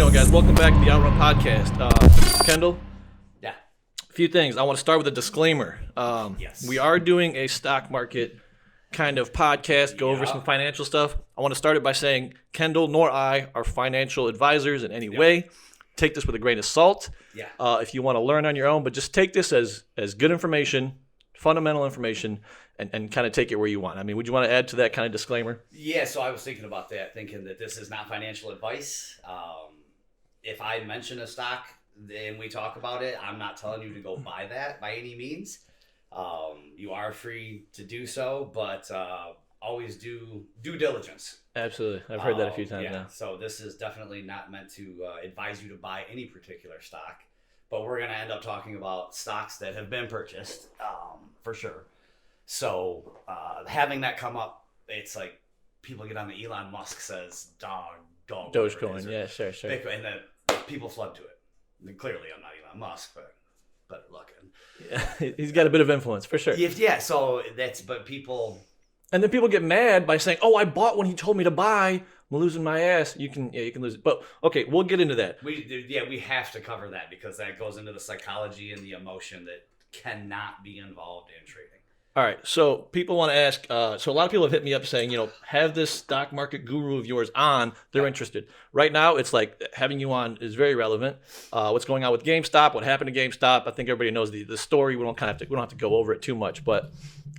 going, guys? Welcome back to the Outrun podcast. Kendal, Yeah. a few things. I want to start with a disclaimer. Yes. We are doing a stock market kind of podcast, go over some financial stuff. I want to start it by saying Kendal nor I are financial advisors in any way. Take this with a grain of salt. Yeah. If you want to learn on your own, but just take this as good information, fundamental information, and kind of take it where you want. I mean, would you want to add to that kind of disclaimer? Yeah, so I was thinking about that, thinking that this is not financial advice. If I mention a stock and we talk about it, I'm not telling you to go buy that by any means. You are free to do so, but always do due diligence. Absolutely. I've heard that a few times now. So this is definitely not meant to advise you to buy any particular stock, but we're going to end up talking about stocks that have been purchased for sure. So having that come up, it's like people get on the Elon Musk says Dogecoin, yeah, sure. Bitcoin, and then people flood to it. I mean, clearly, I'm not Elon Musk, but better looking. Yeah, he's got a bit of influence for sure. Yeah. So but people. And then people get mad by saying, "Oh, I bought when he told me to buy. I'm losing my ass." You can lose it. But okay, we'll get into that. We have to cover that because that goes into the psychology and the emotion that cannot be involved in trading. All right, so people want to ask. So a lot of people have hit me up saying, have this stock market guru of yours on. They're interested. Right now, it's like having you on is very relevant. What's going on with GameStop? What happened to GameStop? I think everybody knows the story. We don't have to go over it too much, but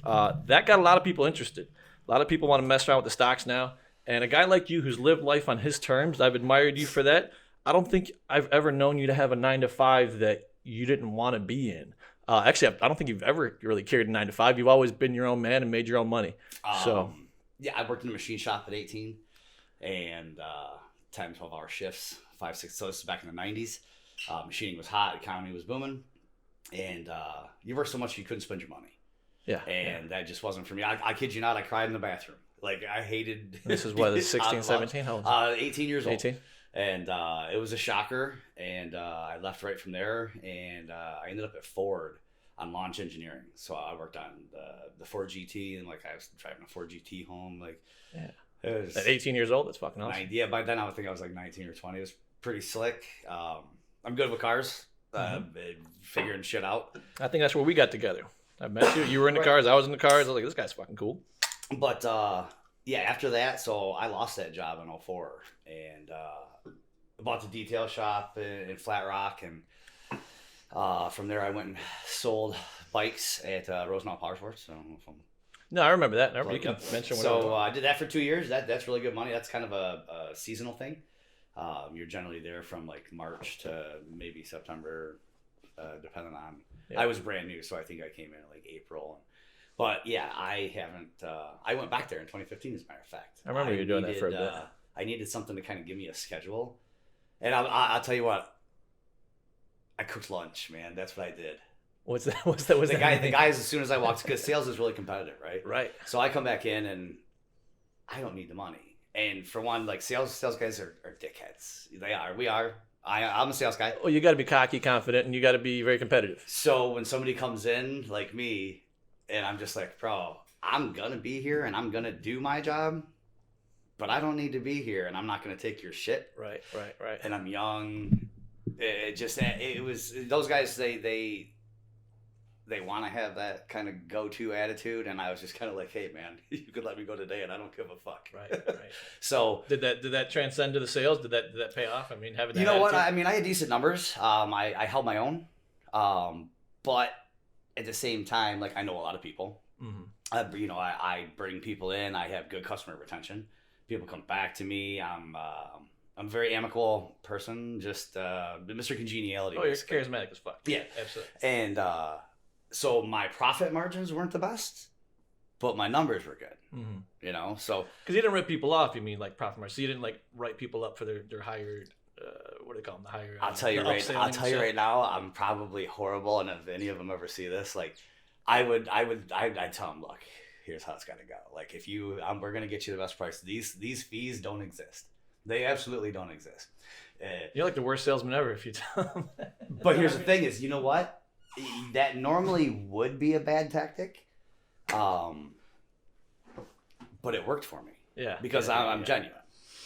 that got a lot of people interested. A lot of people want to mess around with the stocks now. And a guy like you who's lived life on his terms, I've admired you for that. I don't think I've ever known you to have a 9-to-5 that you didn't want to be in. Actually, I don't think you've ever really carried a 9-to-5. You've always been your own man and made your own money. Yeah, I worked in a machine shop at 18 and 10, 12-hour shifts, 5, 6. So this is back in the 90s. Machining was hot. Economy was booming. And you worked so much you couldn't spend your money. Yeah. And that just wasn't for me. I kid you not, I cried in the bathroom. Like, I hated... This is what, 16, 17? How old? 18 years old. 18? And it was a shocker, and I left right from there, and I ended up at Ford on launch engineering. So I worked on the Ford GT, and I was driving a Ford GT home. It was, at 18 years old, that's fucking awesome. Yeah, by then I would think I was 19 or 20. It was pretty slick. I'm good with cars, figuring shit out. I think that's where we got together. I met you. You were in the cars. I was in the cars. I was like, this guy's fucking cool. But yeah, after that, so I lost that job in 2004, and bought the detail shop in Flat Rock, and from there I went and sold bikes at Rosenau Power Sports. So no, I remember that. You can mention whatever. So I did that for 2 years. That's really good money. That's kind of a seasonal thing. You're generally there from March to maybe September, depending on. Yeah. I was brand new, so I think I came in April. But yeah, I haven't. I went back there in 2015, as a matter of fact. I remember you doing that for a bit. I needed something to kind of give me a schedule. And I'll tell you what, I cooked lunch, man. That's what I did. What's that? The guys, as soon as I walked, because sales is really competitive, right? Right. So I come back in and I don't need the money. And for one, sales guys are dickheads. They are. We are. I'm a sales guy. Well, you got to be cocky, confident, and you got to be very competitive. So when somebody comes in like me, and I'm just like, bro, I'm gonna be here and I'm gonna do my job. But I don't need to be here, and I'm not going to take your shit. Right. And I'm young. It was those guys. They want to have that kind of go-to attitude, and I was just kind of like, hey, man, you could let me go today, and I don't give a fuck. Right. So did that transcend to the sales? Did that pay off? I mean, having that you know attitude? what? I mean, I had decent numbers. I held my own, but at the same time, I know a lot of people. Mm-hmm. I bring people in. I have good customer retention. People come back to me. I'm a very amicable person, just Mr. Congeniality. Oh, basically. You're charismatic as fuck. Yeah, absolutely. And so my profit margins weren't the best, but my numbers were good. Mm-hmm. So because you didn't rip people off, you mean profit margins? So you didn't write people up for their higher. What do they call them? The higher. I'll tell you right now, I'm probably horrible, and if any of them ever see this, I'd tell them, look, here's how it's got to go. If we're going to get you the best price. These fees don't exist. They absolutely don't exist. You're like the worst salesman ever if you tell them. But here's the thing is, you know what? That normally would be a bad tactic. But it worked for me. Yeah. Because I'm genuine.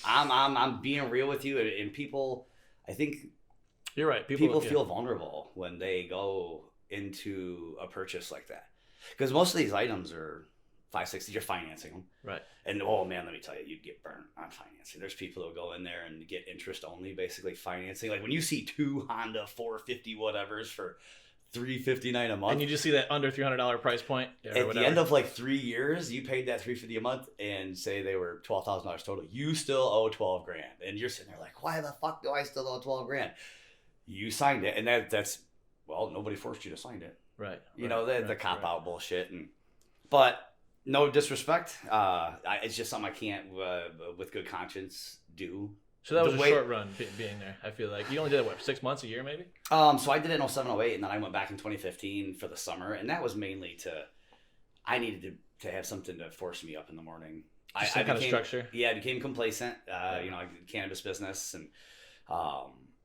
I'm being real with you, and people I think you're right. People feel vulnerable when they go into a purchase like that, because most of these items are 560. You're financing them, right? And oh man, let me tell you, you'd get burnt on financing. There's people who go in there and get interest only, basically financing. Like when you see 2 Honda 450 whatevers for $359 a month, and you just see that under $300 price point. At the end of like 3 years, you paid that $350 a month, and say they were $12,000 total. You still owe $12 grand, and you're sitting there like, why the fuck do I still owe $12 grand? You signed it, and that's well, nobody forced you to sign it, right? You know, the cop out bullshit, but no disrespect. It's just something I can't, with good conscience, do. So that was a short run being there. I feel like you only did it, what, 6 months, a year, maybe? So I did it in 07, 08, and then I went back in 2015 for the summer, and that was mainly I needed to have something to force me up in the morning. Just some kind of structure. Yeah, I became complacent. You know, I did cannabis business, and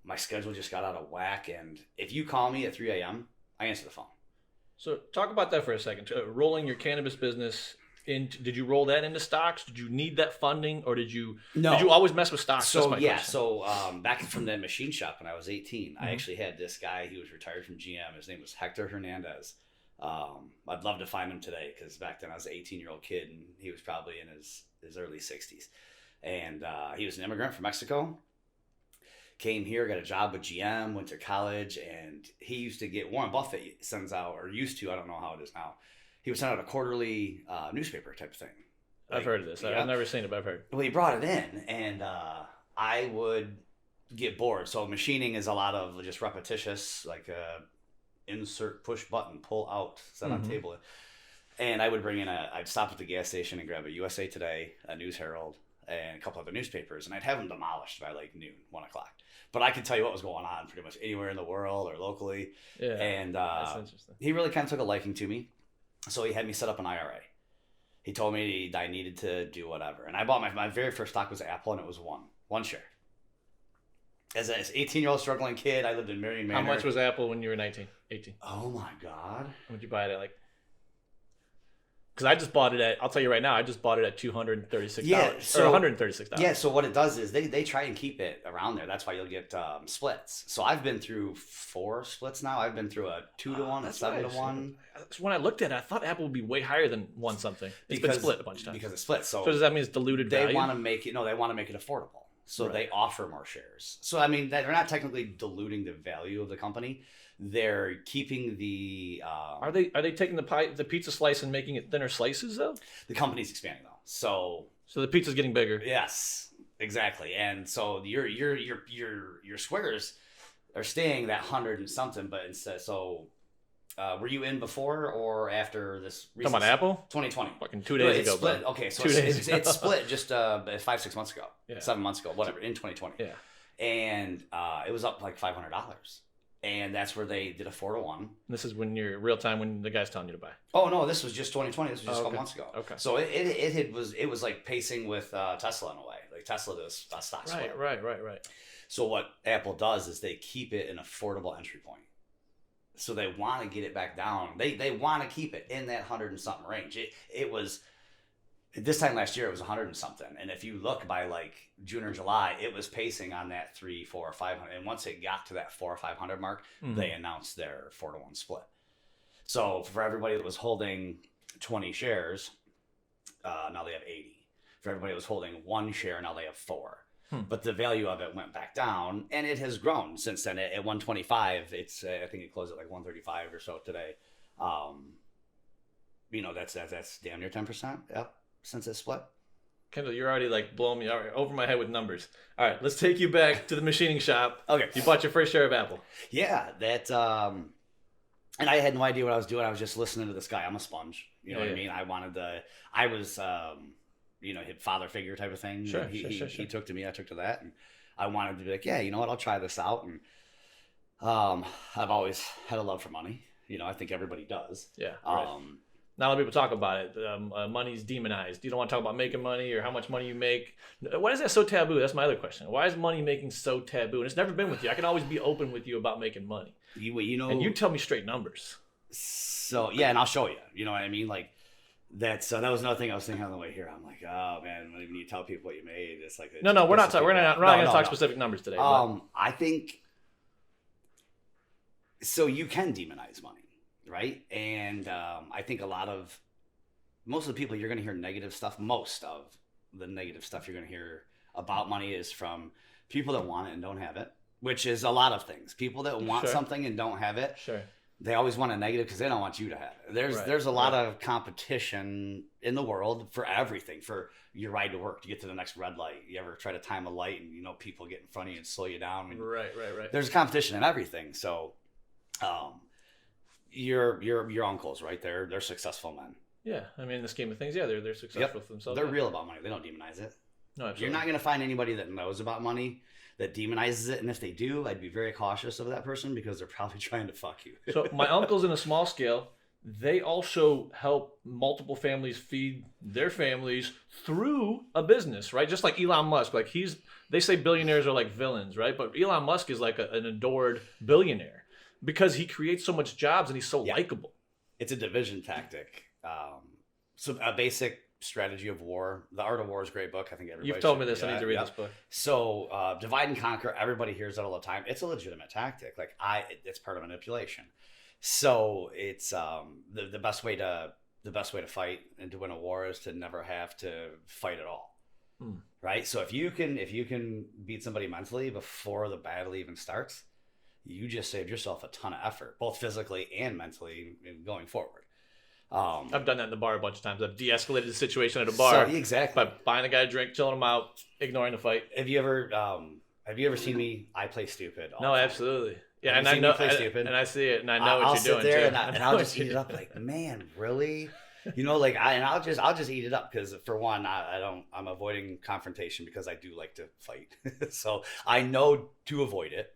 my schedule just got out of whack. And if you call me at 3 a.m., I answer the phone. So talk about that for a second. Rolling your cannabis business did you roll that into stocks? Did you need that funding, or did you always mess with stocks? So back from that machine shop when I was 18, I actually had this guy. He was retired from GM. His name was Hector Hernandez. I'd love to find him today, because back then I was an 18-year-old kid, and he was probably in his early 60s. And he was an immigrant from Mexico. Came here, got a job with GM, went to college, and he used to get, Warren Buffett sends out, or used to, I don't know how it is now, he would send out a quarterly newspaper type of thing. I've heard of this. Yeah. I've never seen it, but I've heard. Well, he brought it in, and I would get bored. So machining is a lot of just repetitious, like insert, push button, pull out, set on table. And I would bring in I'd stop at the gas station and grab a USA Today, a News Herald, and a couple other newspapers, and I'd have them demolished by like noon, 1 o'clock. But I could tell you what was going on pretty much anywhere in the world or locally. Yeah, and that's interesting. He really kind of took a liking to me. So he had me set up an IRA. He told me I needed to do whatever. And I bought my very first stock was Apple, and it was one share. As an 18-year-old struggling kid, I lived in Marion Manor. How much was Apple when you were 19, 18? Oh my God. Would you buy it at like? Because I just bought it at, I'll tell you right now, I just bought it at $236. Or $136. Yeah, so what it does is they try and keep it around there. That's why you'll get splits. So I've been through 4 splits now. I've been through a 2-to-1, a 7-to-1. When I looked at it, I thought Apple would be way higher than 1 something. It's been split a bunch of times. Because it's split. So does that mean it's diluted value? They want to make it affordable. So they offer more shares. So, I mean, they're not technically diluting the value of the company. They're keeping the... Are they taking the pizza slice and making it thinner slices, though? The company's expanding, though. So the pizza's getting bigger. Yes, exactly. And so your squares are staying that 100 and something, but instead... So were you in before or after this? Talking about Apple? 2020. Fucking 2 days ago, split. Bro. Okay, so it's split just 5-6 months ago. Yeah. 7 months ago, whatever, in 2020. Yeah. And it was up like $500. And that's where they did a 4-to-1. This is when you're real time when the guy's telling you to buy. Oh no, this was just 2020. This was just a couple months ago. Okay. So it was like pacing with Tesla in a way. Like Tesla does stock split. Right. So what Apple does is they keep it an affordable entry point. So they want to get it back down. They want to keep it in that 100 and something range. It was this time last year it was 100 and something. And if you look by like June or July, it was pacing on that 300, 400, 500. And once it got to that 400 or 500 mark, they announced their 4-to-1 split. So for everybody that was holding 20 shares, now they have 80. For everybody that was holding 1 share, now they have 4. But the value of it went back down, and it has grown since then. At 125, it's I think it closed at like 135 or so today. That's damn near 10%. Yep, since it split. Kendall, you're already like blowing me over my head with numbers. All right, let's take you back to the machining shop. Okay, you bought your first share of Apple. Yeah, that. And I had no idea what I was doing. I was just listening to this guy. I'm a sponge. You know what I mean? I was. His father figure type of thing. Sure, he took to me, I took to that, and I wanted to be like, yeah, you know what, I'll try this out. And I've always had a love for money. I think everybody does. Yeah. Right. Not a lot of people talk about it. Money's demonized. You don't want to talk about making money or how much money you make. Why is that so taboo? That's my other question. Why is money making so taboo? And it's never been with you. I can always be open with you about making money. And you tell me straight numbers. So yeah, and I'll show you. You know what I mean? Like that was another thing I was thinking on the way here. I'm like, oh man, when you tell people what you made, it's like no, we're not going to talk specific numbers today. I think so. You can demonize money, right? And I think most of the people you're going to hear negative stuff. Most of the negative stuff you're going to hear about money is from people that want it and don't have it, which is a lot of things. People that want something and don't have it. Sure. They always want a negative because they don't want you to have it. There's a lot of competition in the world for everything. For your ride to work, to get to the next red light. You ever try to time a light and people get in front of you and slow you down? Right. There's competition in everything. So, your uncles, right? They're successful men. Yeah, I mean, in the scheme of things, they're successful for themselves. They're real about money. They don't demonize it. No, absolutely. You're not going to find anybody that knows about money that demonizes it, and if they do, I'd be very cautious of that person because they're probably trying to fuck you. So my uncles in a small scale, they also help multiple families feed their families through a business, right? Just like Elon Musk, like they say billionaires are like villains, right? But Elon Musk is like an adored billionaire because he creates so much jobs and he's so likable. It's a division tactic. So a basic strategy of war. The Art of War is a great book. I think everybody. You've told me this. I need to read this book. So divide and conquer. Everybody hears that all the time. It's a legitimate tactic. It's part of manipulation. So it's the best way to fight and to win a war is to never have to fight at all. Right. So if you can beat somebody mentally before the battle even starts, you just saved yourself a ton of effort, both physically and mentally, going forward. I've done that in the bar a bunch of times. I've de-escalated the situation at a bar. Exactly. By buying a guy a drink, chilling him out, ignoring the fight. Have you ever seen me? I play stupid. No, absolutely. Yeah, and I know, and I see it, and I know I'll what you're doing there too. And I'll just eat it up. Like, man, really? I'll just eat it up because for one, I'm avoiding confrontation because I do like to fight. So I know to avoid it,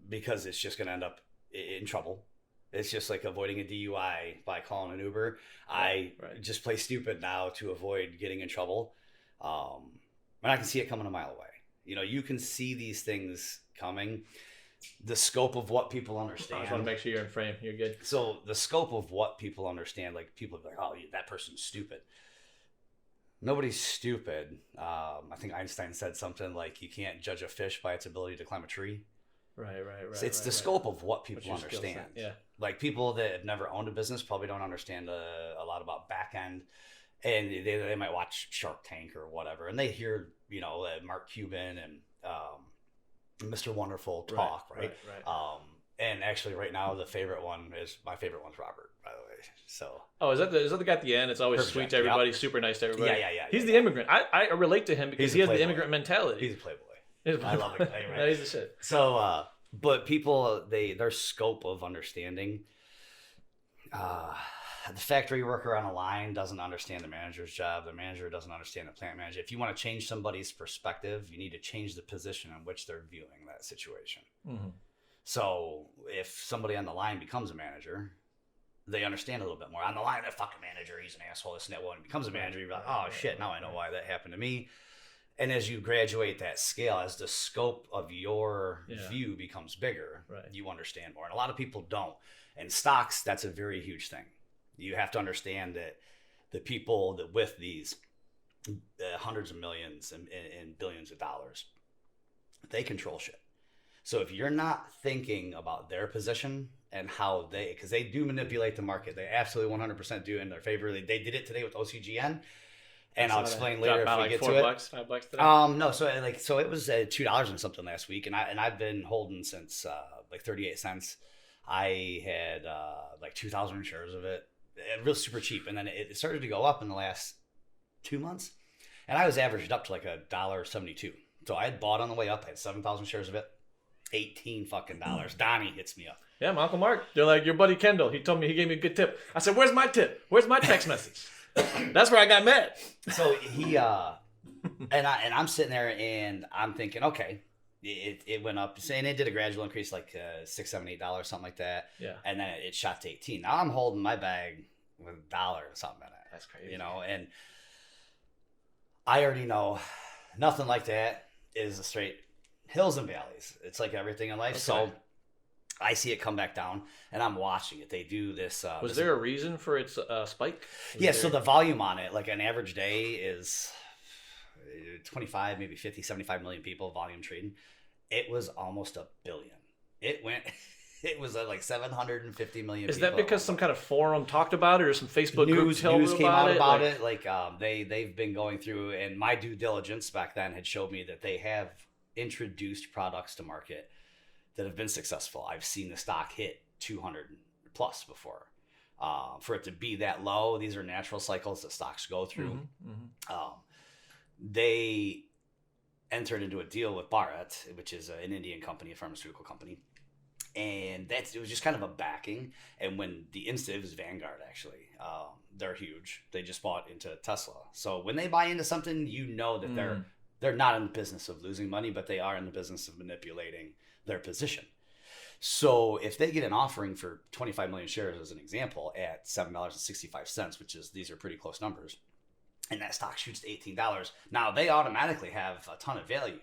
because it's just going to end up in trouble. It's just like avoiding a DUI by calling an Uber. I just play stupid now to avoid getting in trouble. And I can see it coming a mile away. You can see these things coming. The scope of what people understand. I just want to make sure you're in frame. You're good. So the scope of what people understand, like people are like, oh, that person's stupid. Nobody's stupid. I think Einstein said something like, you can't judge a fish by its ability to climb a tree. Right. So it's the scope of what people understand. Yeah. Like people that have never owned a business probably don't understand a lot about back end, and they might watch Shark Tank or whatever, and they hear Mark Cuban and Mr. Wonderful talk, right? And actually, right now, my favorite one's Robert, by the way. So. Oh, is that the guy at the end? It's always Perfect. Sweet to everybody, super nice to everybody. Yeah. He's the immigrant. I relate to him because he has the immigrant mentality. He's a playboy. I love it. Right? No, he's the shit. So, but people, their scope of understanding, the factory worker on a line doesn't understand the manager's job. The manager doesn't understand the plant manager. If you want to change somebody's perspective, you need to change the position in which they're viewing that situation. Mm-hmm. So if somebody on the line becomes a manager, they understand a little bit more. On the line, that fucking manager, he's an asshole, this and that. When he becomes a manager, you're like, oh shit, now I know why that happened to me. And as you graduate that scale, as the scope of your view becomes bigger, you understand more. And a lot of people don't. And stocks, that's a very huge thing. You have to understand that the people that with these hundreds of millions and billions of dollars, they control shit. So if you're not thinking about their position and how because they do manipulate the market, they absolutely 100% do in their favor. They did it today with OCGN. And I'll explain later if we get to it. $5 today? No, so it was $2 and something last week, and I've been holding since 38 cents. I had 2,000 shares of it, real super cheap, and then it started to go up in the last 2 months, and I was averaged up to like $1.72. So I had bought on the way up. I had 7,000 shares of it, $18 fucking. Donnie hits me up. Yeah, my Uncle Mark. They're like, your buddy Kendall. He told me, he gave me a good tip. I said, where's my tip? Where's my text message? That's where I got mad. So he and I'm sitting there and I'm thinking, okay, it went up, and it did a gradual increase, like $6, $7, $8, something like that. Yeah. And then it shot to 18. Now I'm holding my bag with $1 and something in it. That's crazy. And I already know nothing like that is a straight hills and valleys. It's like everything in life. Okay. So I see it come back down, and I'm watching it. They do this. Was there a reason for its spike? So the volume on it, like an average day is 25, maybe 50, 75 million people volume trading. It was almost a billion. It went. It was like 750 million. Is people that because some kind of forum talked about it, or some Facebook news group came out about it? it? Like they've been going through, and my due diligence back then had showed me that they have introduced products to market that have been successful. I've seen the stock hit 200 plus before. For it to be that low, these are natural cycles that stocks go through. They entered into a deal with Bharat, which is an Indian company, a pharmaceutical company. And it was just kind of a backing. And when it was Vanguard, actually, they're huge. They just bought into Tesla. So when they buy into something, you know that they're not in the business of losing money, but they are in the business of manipulating their position. So if they get an offering for 25 million shares, as an example, at $7.65, these are pretty close numbers, and that stock shoots to $18, now they automatically have a ton of value.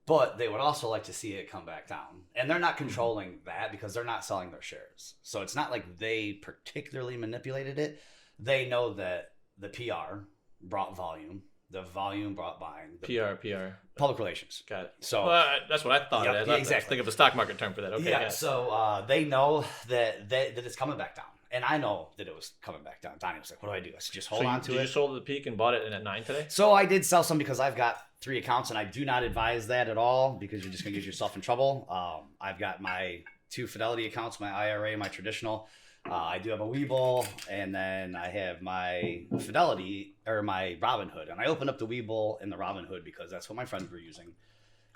But they would also like to see it come back down. And they're not controlling that because they're not selling their shares. So it's not like they particularly manipulated it. They know that the PR brought volume. The volume brought buying. PR. Public relations. Got it. So that's what I thought. Yep, I exactly. think of a stock market term for that. Okay. Yeah. So they know that it's coming back down. And I know that it was coming back down. Donnie was like, what do I do? I said, just hold on to it. You sold at the peak and bought it in at 9 today? So I did sell some because I've got 3 accounts, and I do not advise that at all because you're just going to get yourself in trouble. I've got my 2 Fidelity accounts, my IRA, my traditional. I do have a Webull, and then I have my Fidelity or my Robinhood. And I opened up the Webull and the Robinhood because that's what my friends were using.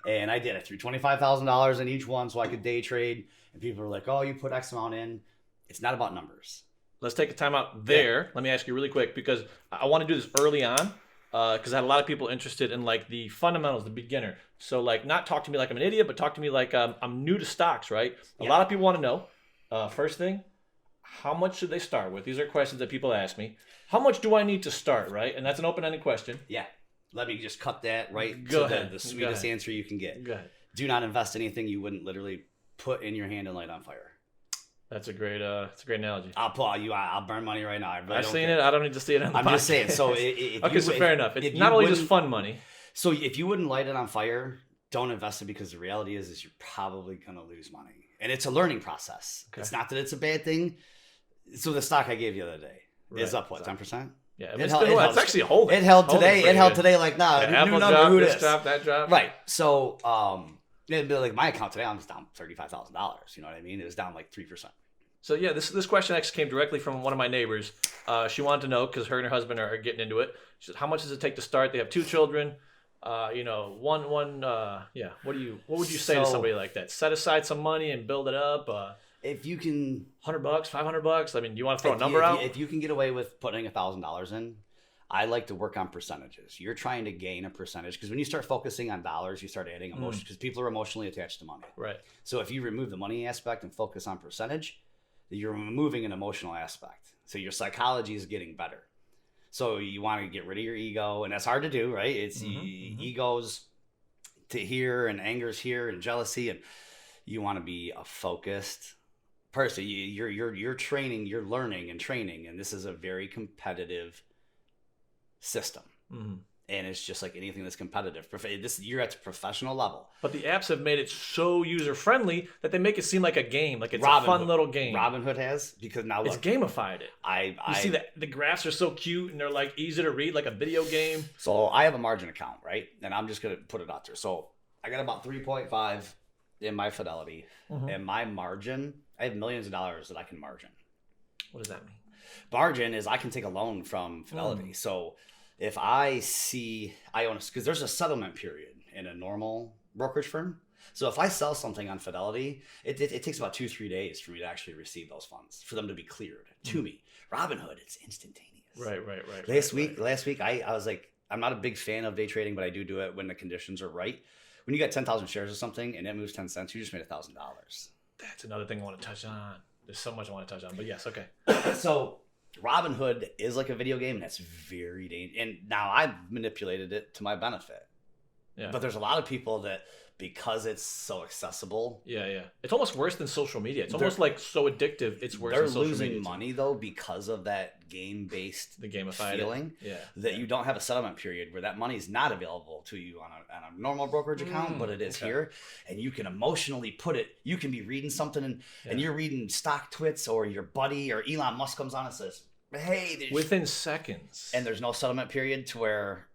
And I did. I threw $25,000 in each one so I could day trade. And people were like, oh, you put X amount in. It's not about numbers. Let's take a time out there. Yeah. Let me ask you really quick because I want to do this early on because I had a lot of people interested in like the fundamentals, the beginner. So like not talk to me like I'm an idiot, but talk to me like I'm new to stocks, right? A lot of people want to know, first thing, how much should they start with? These are questions that people ask me. How much do I need to start, right? And that's an open-ended question. Yeah. Let me just cut that right Go to ahead. the sweetest answer you can get. Go ahead. Do not invest anything you wouldn't literally put in your hand and light on fire. That's a great analogy. I'll applaud you. I'll burn money right now. I've seen it. I don't need to see it on the I'm podcast. just saying. So fair enough. It's not only just fun money. So if you wouldn't light it on fire, don't invest it because the reality is you're probably going to lose money. And it's a learning process. Okay. It's not that it's a bad thing. So the stock I gave you the other day is up, what, 10%? Yeah, it's actually holding. It held today. It held today like, nah, Apple number, dropped, who this this? dropped, that dropped. Right. So it'd be like my account today, I was down $35,000. You know what I mean? It was down like 3%. So yeah, this question actually came directly from one of my neighbors. She wanted to know because her and her husband are getting into it. She said, "How much does it take to start?" They have 2 children. What would you say to somebody like that? Set aside some money and build it up. If you can, $100, $500. I mean, do you want to throw a number out? If you can get away with putting $1,000 in, I like to work on percentages. You're trying to gain a percentage because when you start focusing on dollars, you start adding emotion because people are emotionally attached to money. Right. So if you remove the money aspect and focus on percentage, you're removing an emotional aspect. So your psychology is getting better. So you want to get rid of your ego, and that's hard to do, right? It's egos to here and anger's here and jealousy, and you want to be a focused person. You're training, you're learning and training, and this is a very competitive system. And it's just like anything that's competitive. You're at the professional level. But the apps have made it so user-friendly that they make it seem like a game, like it's a fun little game. Robinhood has, because now look, it's gamified it. You see that the graphs are so cute and they're like easy to read, like a video game. So I have a margin account, right? And I'm just going to put it out there. So I got about 3.5 in my Fidelity. And my margin, I have millions of dollars that I can margin. What does that mean? Margin is I can take a loan from Fidelity. So if I own, because there's a settlement period in a normal brokerage firm. So if I sell something on Fidelity, it takes about 2-3 days for me to actually receive those funds, for them to be cleared to me. Robinhood, it's instantaneous. Right. Last week, I was like, I'm not a big fan of day trading, but I do it when the conditions are right. When you got 10,000 shares of something and it moves 10 cents, you just made $1,000. That's another thing I want to touch on. There's so much I want to touch on, but yes, okay. So Robinhood is like a video game, and that's very dangerous. And now I've manipulated it to my benefit. Yeah. But there's a lot of people that, because it's so accessible. Yeah. It's almost worse than social media. It's almost like so addictive. It's worse than social media. They're losing money though because of that game-based feeling. Yeah. That you don't have a settlement period where that money is not available to you on a normal brokerage account, but it is here, and you can emotionally put it. You can be reading something and you're reading stock twits, or your buddy or Elon Musk comes on and says, "Hey," within seconds, and there's no settlement period to where.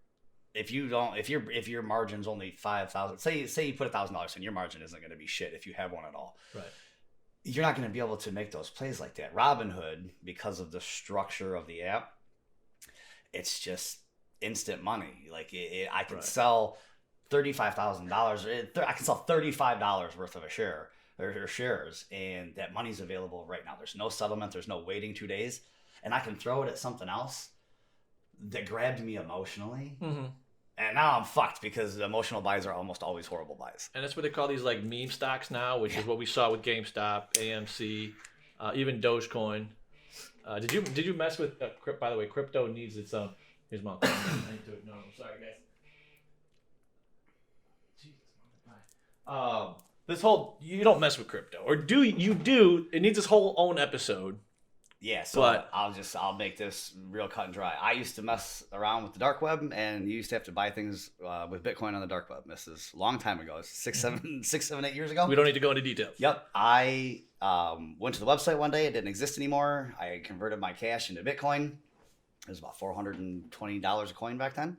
If your margin's only $5,000, say you put $1,000 in, your margin isn't going to be shit if you have one at all. Right. You're not going to be able to make those plays like that. Robinhood, because of the structure of the app, it's just instant money. Like I can sell $35,000. I can sell $35 worth of a share or shares, and that money's available right now. There's no settlement. There's no waiting 2 days, and I can throw it at something else that grabbed me emotionally. Mm-hmm. And now I'm fucked because emotional buys are almost always horrible buys. And that's what they call these like meme stocks now, which is what we saw with GameStop, AMC, even Dogecoin. Did you mess with? By the way, crypto needs its own. Here's my. No, I'm sorry, guys. Jesus, this whole you don't mess with crypto, or do you? Do it needs its whole own episode. Yeah, so I'll make this real cut and dry. I used to mess around with the dark web, and you used to have to buy things with Bitcoin on the dark web. This is a long time ago. It's 6, 7, 8 years ago. We don't need to go into details. Yep. I went to the website one day. It didn't exist anymore. I converted my cash into Bitcoin. It was about $420 a coin back then.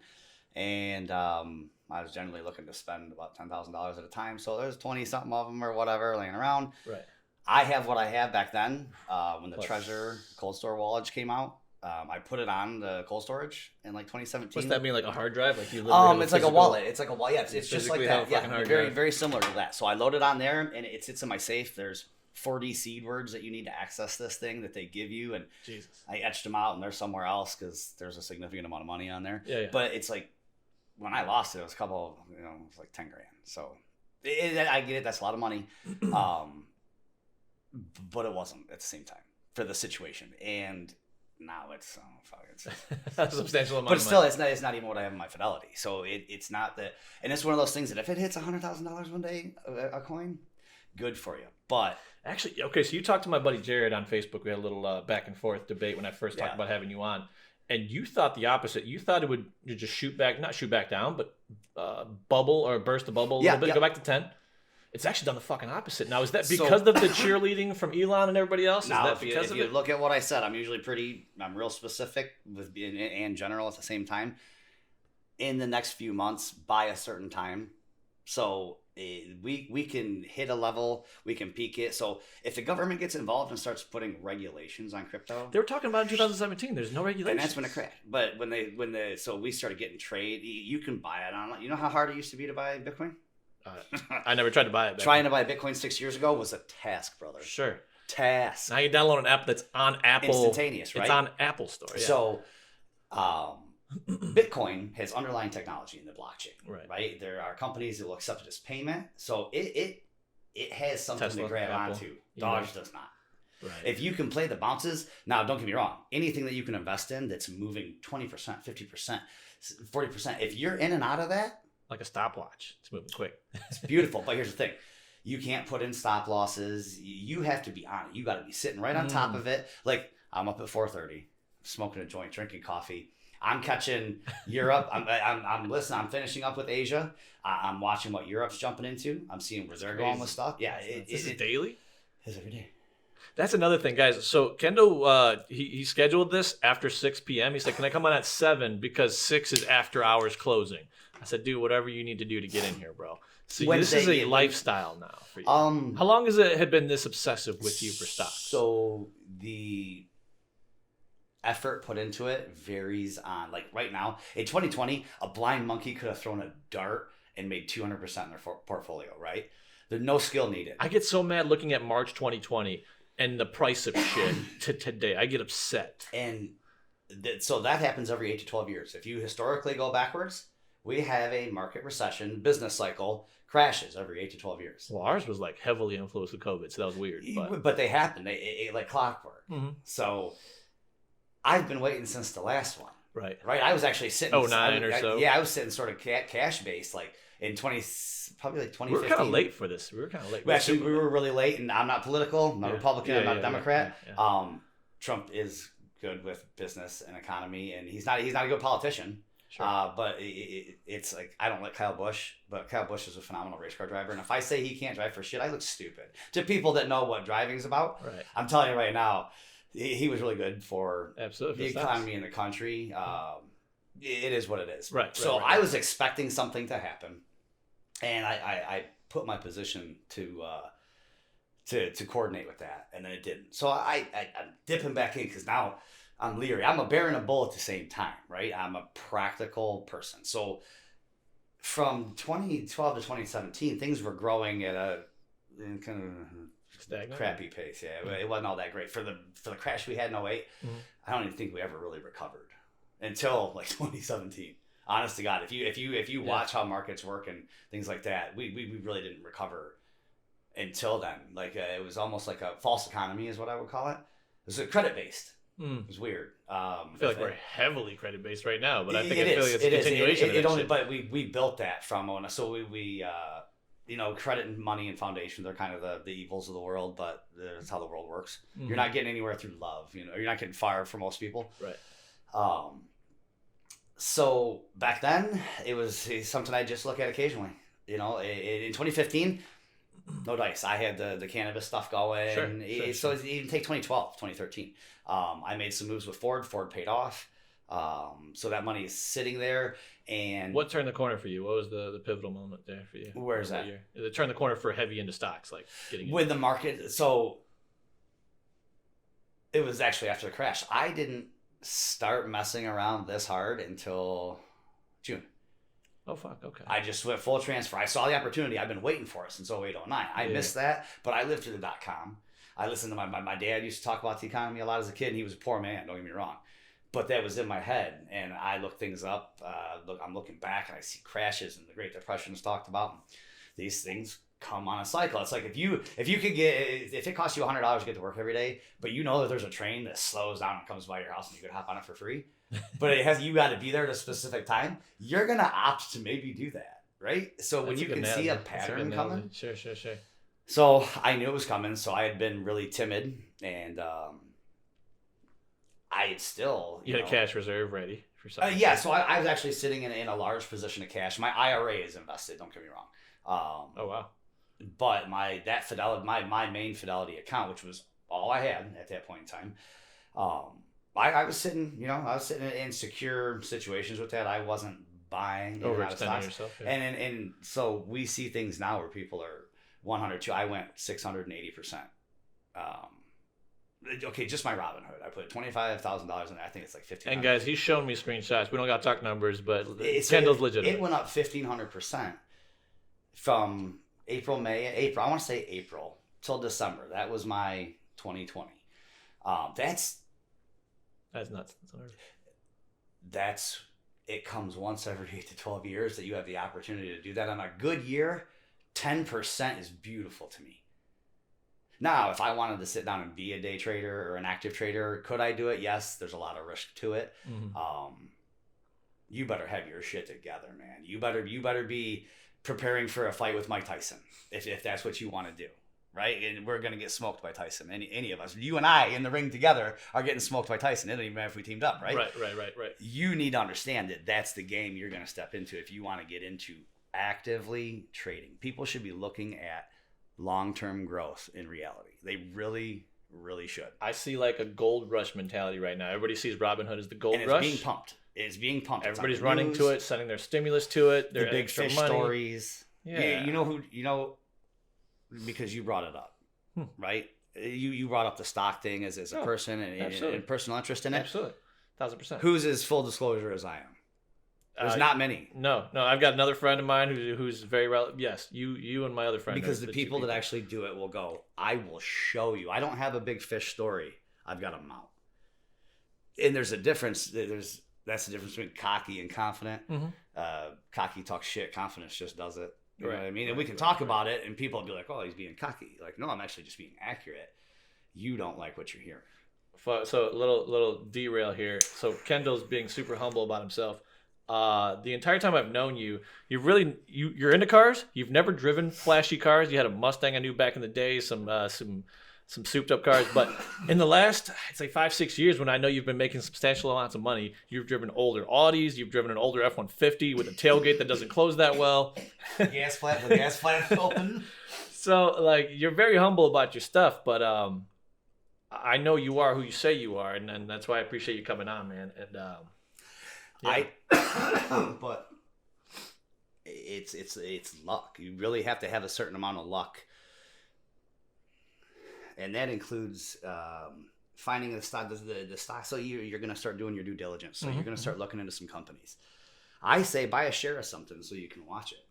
And I was generally looking to spend about $10,000 at a time. So there's 20-something of them or whatever laying around. Right. I have what I have back then when the Treasure cold store wallet came out. I put it on the cold storage in like 2017. What's that mean, like a hard drive? Like you literally it's like a wallet. It's like a wallet. Yeah, it's just like that. Yeah, very drive. Very similar to that. So I load it on there, and it sits in my safe. There's 40 seed words that you need to access this thing that they give you, and Jesus. I etched them out, and they're somewhere else because there's a significant amount of money on there. Yeah. But it's like when I lost it, it was a couple. It was like 10 grand. So I get it. That's a lot of money. But it wasn't at the same time for the situation, and now it's that's a substantial amount. But still, it's not even what I have in my Fidelity. So it's not that, and it's one of those things that if it hits $100,000 one day, a coin, good for you. But actually, okay, so you talked to my buddy Jared on Facebook. We had a little back and forth debate when I first talked about having you on, and you thought the opposite. You thought it would just not shoot back down, but bubble or burst the bubble a little bit, go back to 10. It's actually done the fucking opposite. Now, is that because of the cheerleading from Elon and everybody else? Is that because of it? If you look at what I said, I'm usually I'm real specific with being and general at the same time. In the next few months, by a certain time, so we can hit a level, we can peak it. So if the government gets involved and starts putting regulations on crypto, they were talking about in 2017. There's no regulations, and that's when it crashed. But so we started getting trade. You can buy it online. You know how hard it used to be to buy Bitcoin? I never tried to buy it. Trying to buy Bitcoin 6 years ago was a task, brother. Sure. Task. Now you download an app that's on Apple. Instantaneous, right? It's on Apple Store. Yeah. So, Bitcoin has underlying technology in the blockchain, right? There are companies that will accept it as payment. So it has something Tesla, to grab Apple, onto. Dodge does not. Right. If you can play the bounces, now don't get me wrong, anything that you can invest in that's moving 20%, 50%, 40%, if you're in and out of that, like a stopwatch. It's moving quick. It's beautiful. But here's the thing. You can't put in stop losses. You have to be on it. You got to be sitting right on top of it. Like I'm up at 4:30, smoking a joint, drinking coffee. I'm catching Europe. I'm listening. I'm finishing up with Asia. I'm watching what Europe's jumping into. I'm seeing where they're going with stuff. Yeah. This is daily? It's every day. That's another thing, guys. So Kendal, he scheduled this after 6 p.m. He said, can I come on at 7 because 6 is after hours closing? I said, do whatever you need to do to get in here, bro. So this is a lifestyle now for you. How long has it had been this obsessive with you for stocks? So the effort put into it varies on, like right now, in 2020, a blind monkey could have thrown a dart and made 200% in their portfolio, right? There's no skill needed. I get so mad looking at March 2020 and the price of shit to today. I get upset. And so that happens every 8 to 12 years. If you historically go backwards, we have a market recession, business cycle, crashes every 8 to 12 years. Well, ours was like heavily influenced with COVID, so that was weird. But they happen, they like clockwork. Mm-hmm. So I've been waiting since the last one. Right. I was actually sitting 09 or so. Yeah, I was sitting sort of cash based, like in probably like 2015. We were kind of late for this. We were kind of late. Actually, we were really late, and I'm not political. I'm not Republican. I'm not a Democrat. Yeah. Trump is good with business and economy, and he's not a good politician. Sure. But it's like, I don't like Kyle Busch, but Kyle Busch is a phenomenal race car driver. And if I say he can't drive for shit, I look stupid to people that know what driving is about. Right. I'm telling you right now, he was really good for Absolutely. the economy in the country. It is what it is. Right. So right. I was expecting something to happen, and I put my position to coordinate with that, and then it didn't. So I'm dipping back in because now I'm leery. I'm a bear and a bull at the same time, right? I'm a practical person. So from 2012 to 2017, things were growing at a kind of stagnant, crappy pace. Yeah, it wasn't all that great for the crash we had in 08. I don't even think we ever really recovered until like 2017. Honest to God, if you watch how markets work and things like that, we really didn't recover until then. Like it was almost like a false economy is what I would call it. It was credit based. It was weird. I feel like we're heavily credit based right now, but I think it's a continuation. But we built that from Ona. So we credit and money and foundations are kind of the evils of the world, but that's how the world works. You're not getting anywhere through love. You're not getting fired for most people. Right. So back then it was something I just look at occasionally. In 2015. No dice. I had the cannabis stuff going. Sure. So even take 2012, 2013. I made some moves with Ford. Ford paid off. So that money is sitting there. And what turned the corner for you? What was the pivotal moment there for you? Where's that? It turned the corner for heavy into stocks, like getting with the market. So it was actually after the crash. I didn't start messing around this hard until June. Oh, fuck, okay. I just went full transfer. I saw the opportunity. I've been waiting for it since 08, 09. I missed that, but I lived through the .com. I listened to my dad used to talk about the economy a lot as a kid, and he was a poor man, don't get me wrong. But that was in my head, and I looked things up. I'm looking back, and I see crashes, and the Great Depression is talked about. And these things come on a cycle. It's like if it costs you $100 to get to work every day, but you know that there's a train that slows down and comes by your house, and you could hop on it for free, but you got to be there at a specific time, you're gonna opt to maybe do that, right? So when you can see a pattern coming, sure. So I knew it was coming. So I had been really timid, and I had still you had a cash reserve ready for something. Yeah, so I was actually sitting in a large position of cash. My IRA is invested. Don't get me wrong. Oh wow. But my main Fidelity account, which was all I had at that point in time, I was sitting, in secure situations with that. I wasn't buying overextending yourself. Yeah. And so we see things now where people are 102. I went 680%. Okay, just my Robinhood. I put $25,000 in it. I think it's like $1,500. And guys, he's shown me screenshots. We don't got to talk numbers, but Kendall's legitimate. It went up 1,500% from April. I want to say April till December. That was my 2020. That's nuts. It comes once every 8 to 12 years that you have the opportunity to do that. On a good year, 10% is beautiful to me. Now, if I wanted to sit down and be a day trader or an active trader, could I do it? Yes, there's a lot of risk to it. You better have your shit together, man. You better be preparing for a fight with Mike Tyson if that's what you want to do. Right? And we're going to get smoked by Tyson. Any of us. You and I in the ring together are getting smoked by Tyson. It doesn't even matter if we teamed up, right? Right. You need to understand that that's the game you're going to step into if you want to get into actively trading. People should be looking at long-term growth in reality. They really, really should. I see like a gold rush mentality right now. Everybody sees Robinhood as the gold rush. rush. It's being pumped. Everybody's running to it, sending their stimulus to it. Their the big fish money. Stories. Yeah. Because you brought it up, right? You brought up the stock thing as a person and personal interest in it. Absolutely. 1,000%. Who's as full disclosure as I am? There's not many. No. I've got another friend of mine who's very relevant. Yes, you and my other friend. Because the people that actually do it will go, I will show you. I don't have a big fish story. I've got a mount. And there's a difference. That's the difference between cocky and confident. Cocky talks shit. Confidence just does it. You know what I mean? And we can talk about it, and people will be like, oh, he's being cocky. Like, no, I'm actually just being accurate. You don't like what you're hearing. So little derail here. So Kendall's being super humble about himself. The entire time I've known you, you're into cars. You've never driven flashy cars. You had a Mustang I knew back in the day, some souped up cars. But in the last, I'd say 5-6 years, when I know you've been making substantial amounts of money, you've driven older Audis. You've driven an older F-150 with a tailgate that doesn't close that well. The gas flap open. So like, you're very humble about your stuff, but I know you are who you say you are, and that's why I appreciate you coming on, man. And but it's luck. You really have to have a certain amount of luck, and that includes finding the stock. The stock. So you're going to start doing your due diligence. So you're going to start looking into some companies. I say buy a share of something so you can watch it,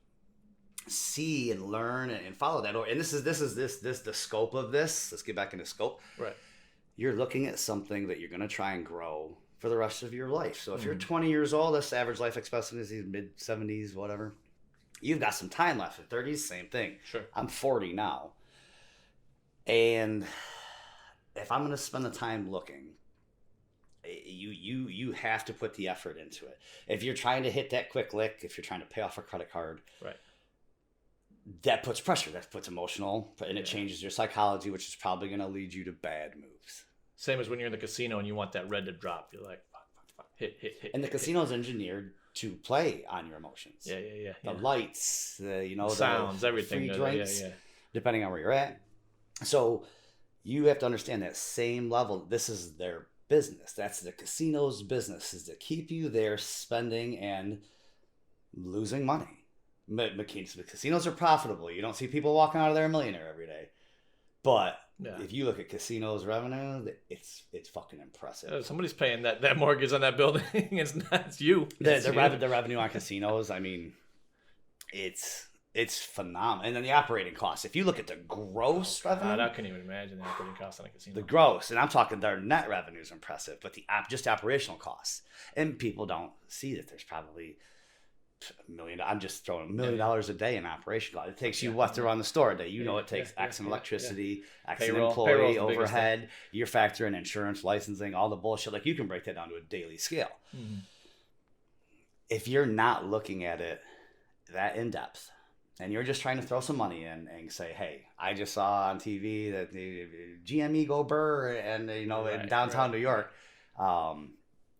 see and learn and follow that. And this is the scope of this. Let's get back into scope. Right. You're looking at something that you're going to try and grow for the rest of your life. So if you're 20 years old, that's average life expectancy is mid-70s, whatever. You've got some time left. At 30s, same thing. Sure. I'm 40 now. And if I'm going to spend the time looking, you have to put the effort into it. If you're trying to hit that quick lick, if you're trying to pay off a credit card, right, that puts pressure. That puts emotional, and it changes your psychology, which is probably going to lead you to bad moves. Same as when you're in the casino and you want that red to drop. You're like, fuck, hit. And the casino's engineered to play on your emotions. Yeah. The lights, the sounds, everything. Free drinks, depending on where you're at. So you have to understand that same level. This is their business. That's the casino's business, is to keep you there spending and losing money. The casinos are profitable. You don't see people walking out of there a millionaire every day. But if you look at casinos' revenue, it's fucking impressive. Somebody's paying that mortgage on that building. It's you. The revenue on casinos, I mean, it's phenomenal. And then the operating costs. If you look at the gross revenue, I couldn't even imagine the operating costs on a casino. The gross, and I'm talking their net revenue is impressive, but just operational costs. And people don't see that there's probably $1 million. I'm just throwing $1 million a day in operation costs. It takes you what to run the store a day. It takes X in electricity, X in employee overhead. You're factoring insurance, licensing, all the bullshit. Like, you can break that down to a daily scale. Mm-hmm. If you're not looking at it that in depth, and you're just trying to throw some money in and say, hey, I just saw on TV that the GME go burr, and in downtown New York.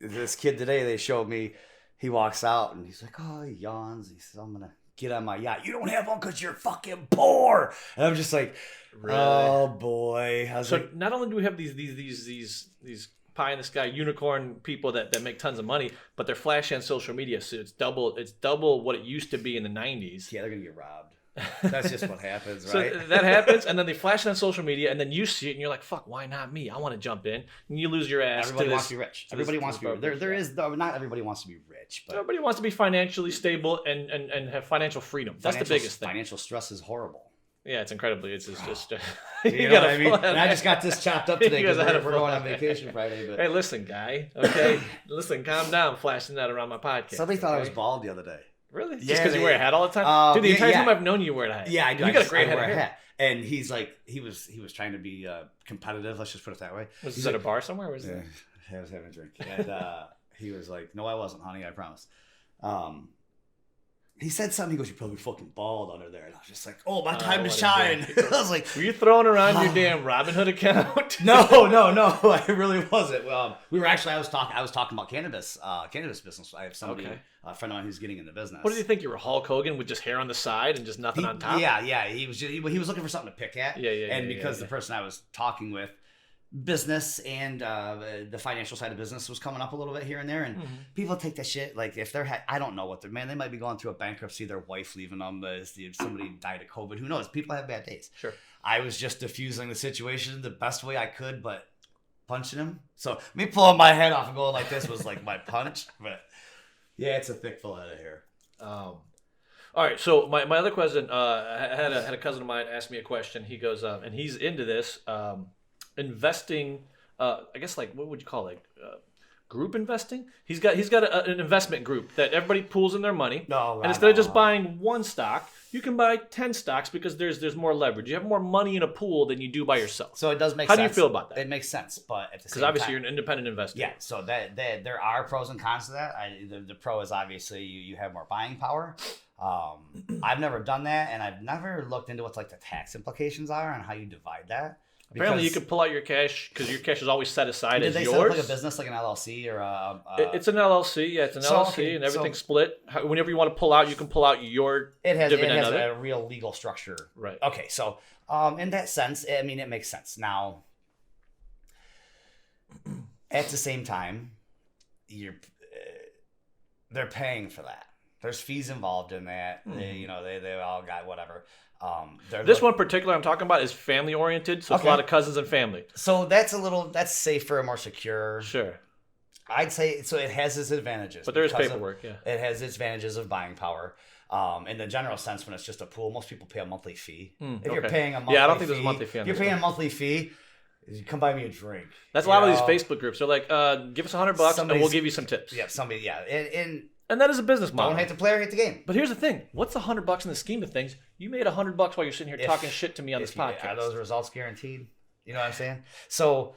This kid today, they showed me, he walks out and he's like, oh, he yawns. He says, I'm going to get on my yacht. You don't have one because you're fucking poor. And I'm just like, really? Oh boy. So not only do we have these pie in the sky unicorn people that make tons of money, but they're flashy on social media. So it's double what it used to be in the 90s. Yeah, they're going to get robbed. That's just what happens, right? So that happens, and then they flash it on social media, and then you see it, and you're like, fuck, why not me? I want to jump in. And you lose your ass. Everybody wants to be rich. Everybody wants to be rich. Not everybody wants to be rich, but everybody wants to be financially stable and have financial freedom. That's the biggest thing. Financial stress is horrible. Yeah, it's incredibly. It's just you know what I mean? And I just got this chopped up today because we're going on vacation Friday. But hey, listen, guy. Okay, listen, calm down. Flashing that around my podcast. Somebody thought I was bald the other day. Really? Just because you wear a hat all the time? Dude, the entire time I've known you wear a hat. Yeah, I do. You got a great hat. And he's like, he was trying to be competitive. Let's just put it that way. Was he at a bar somewhere? Or was it? I was having a drink. And he was like, no, I wasn't, honey. I promise. He said something. He goes, you're probably fucking bald under there. And I was just like, oh, my time to shine. I was like, were you throwing around your damn Robinhood account? No. I really wasn't. We were actually, I was talking about cannabis business. I have somebody, a friend of mine who's getting into business. What did you think? You were Hulk Hogan with just hair on the side and just nothing on top? Yeah. He was looking for something to pick at. Yeah. And because the person I was talking with, business and the financial side of business was coming up a little bit here and there, and people take that shit like if they're I don't know what they're they might be going through a bankruptcy, their wife leaving them, somebody died of COVID, who knows, people have bad days. Sure. I was just diffusing the situation the best way I could, but punching him, so me pulling my head off and going like this was like my punch. But yeah, it's a thick full head of hair. All right, so my other question, I had a cousin of mine ask me a question. He goes and he's into this investing, I guess, like, what would you call it? group investing. He's got an investment group that everybody pools in their money. No, and instead of just buying one stock, you can buy 10 stocks because there's more leverage. You have more money in a pool than you do by yourself. So it does make sense. How do you feel about that? It makes sense, but at the same time, because obviously you're an independent investor. Yeah. So that there are pros and cons to that. The pro is obviously you have more buying power. I've never done that, and I've never looked into what like the tax implications are and how you divide that. Apparently, you can pull out your cash because your cash is always set aside as yours. Did they set up like a business, like an LLC or it's an LLC. Yeah, it's an LLC, and everything's split. Whenever you want to pull out, you can pull out your dividend. It has a real legal structure. Right. Okay, so in that sense, I mean, it makes sense. Now, at the same time, they're paying for that. There's fees involved in that. They all got whatever. This one particular I'm talking about is family oriented, so it's a lot of cousins and family. So that's safer and more secure. Sure. I'd say so. It has its advantages, but there is paperwork. Yeah, it has its advantages of buying power. In the general sense, when it's just a pool, most people pay a monthly fee. If you're paying a monthly I don't think there's a monthly fee. If you're paying a monthly fee, you come buy me a drink. That's a lot of these Facebook groups. They're like, give us $100 and we'll give you some tips. Yeah, and that is a business model. Don't hate the player, hate the game. But here's the thing: what's $100 in the scheme of things? You made $100 while you're sitting here talking shit to me on this podcast. Are those results guaranteed? You know what I'm saying? So,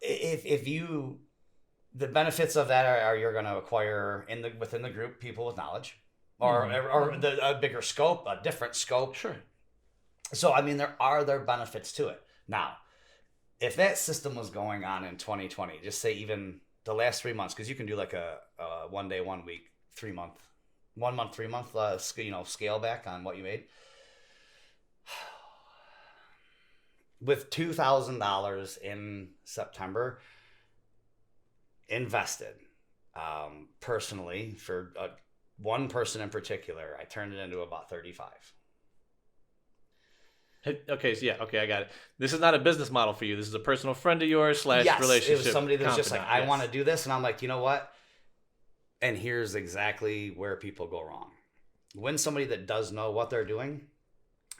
if you, the benefits of that are you're going to acquire within the group people with knowledge, or a bigger scope, a different scope. Sure. So I mean, there are benefits to it. Now, if that system was going on in 2020, just say even the last 3 months, because you can do like a 1 day, 1 week, 3 month, 1 month, 3 month, scale back on what you made. With $2,000 in September invested, personally for one person in particular, I turned it into about 35. Okay, so I got it. This is not a business model for you. This is a personal friend of yours / relationship. It was somebody that's just like, I want to do this, and I'm like, you know what? And here's exactly where people go wrong. When somebody that does know what they're doing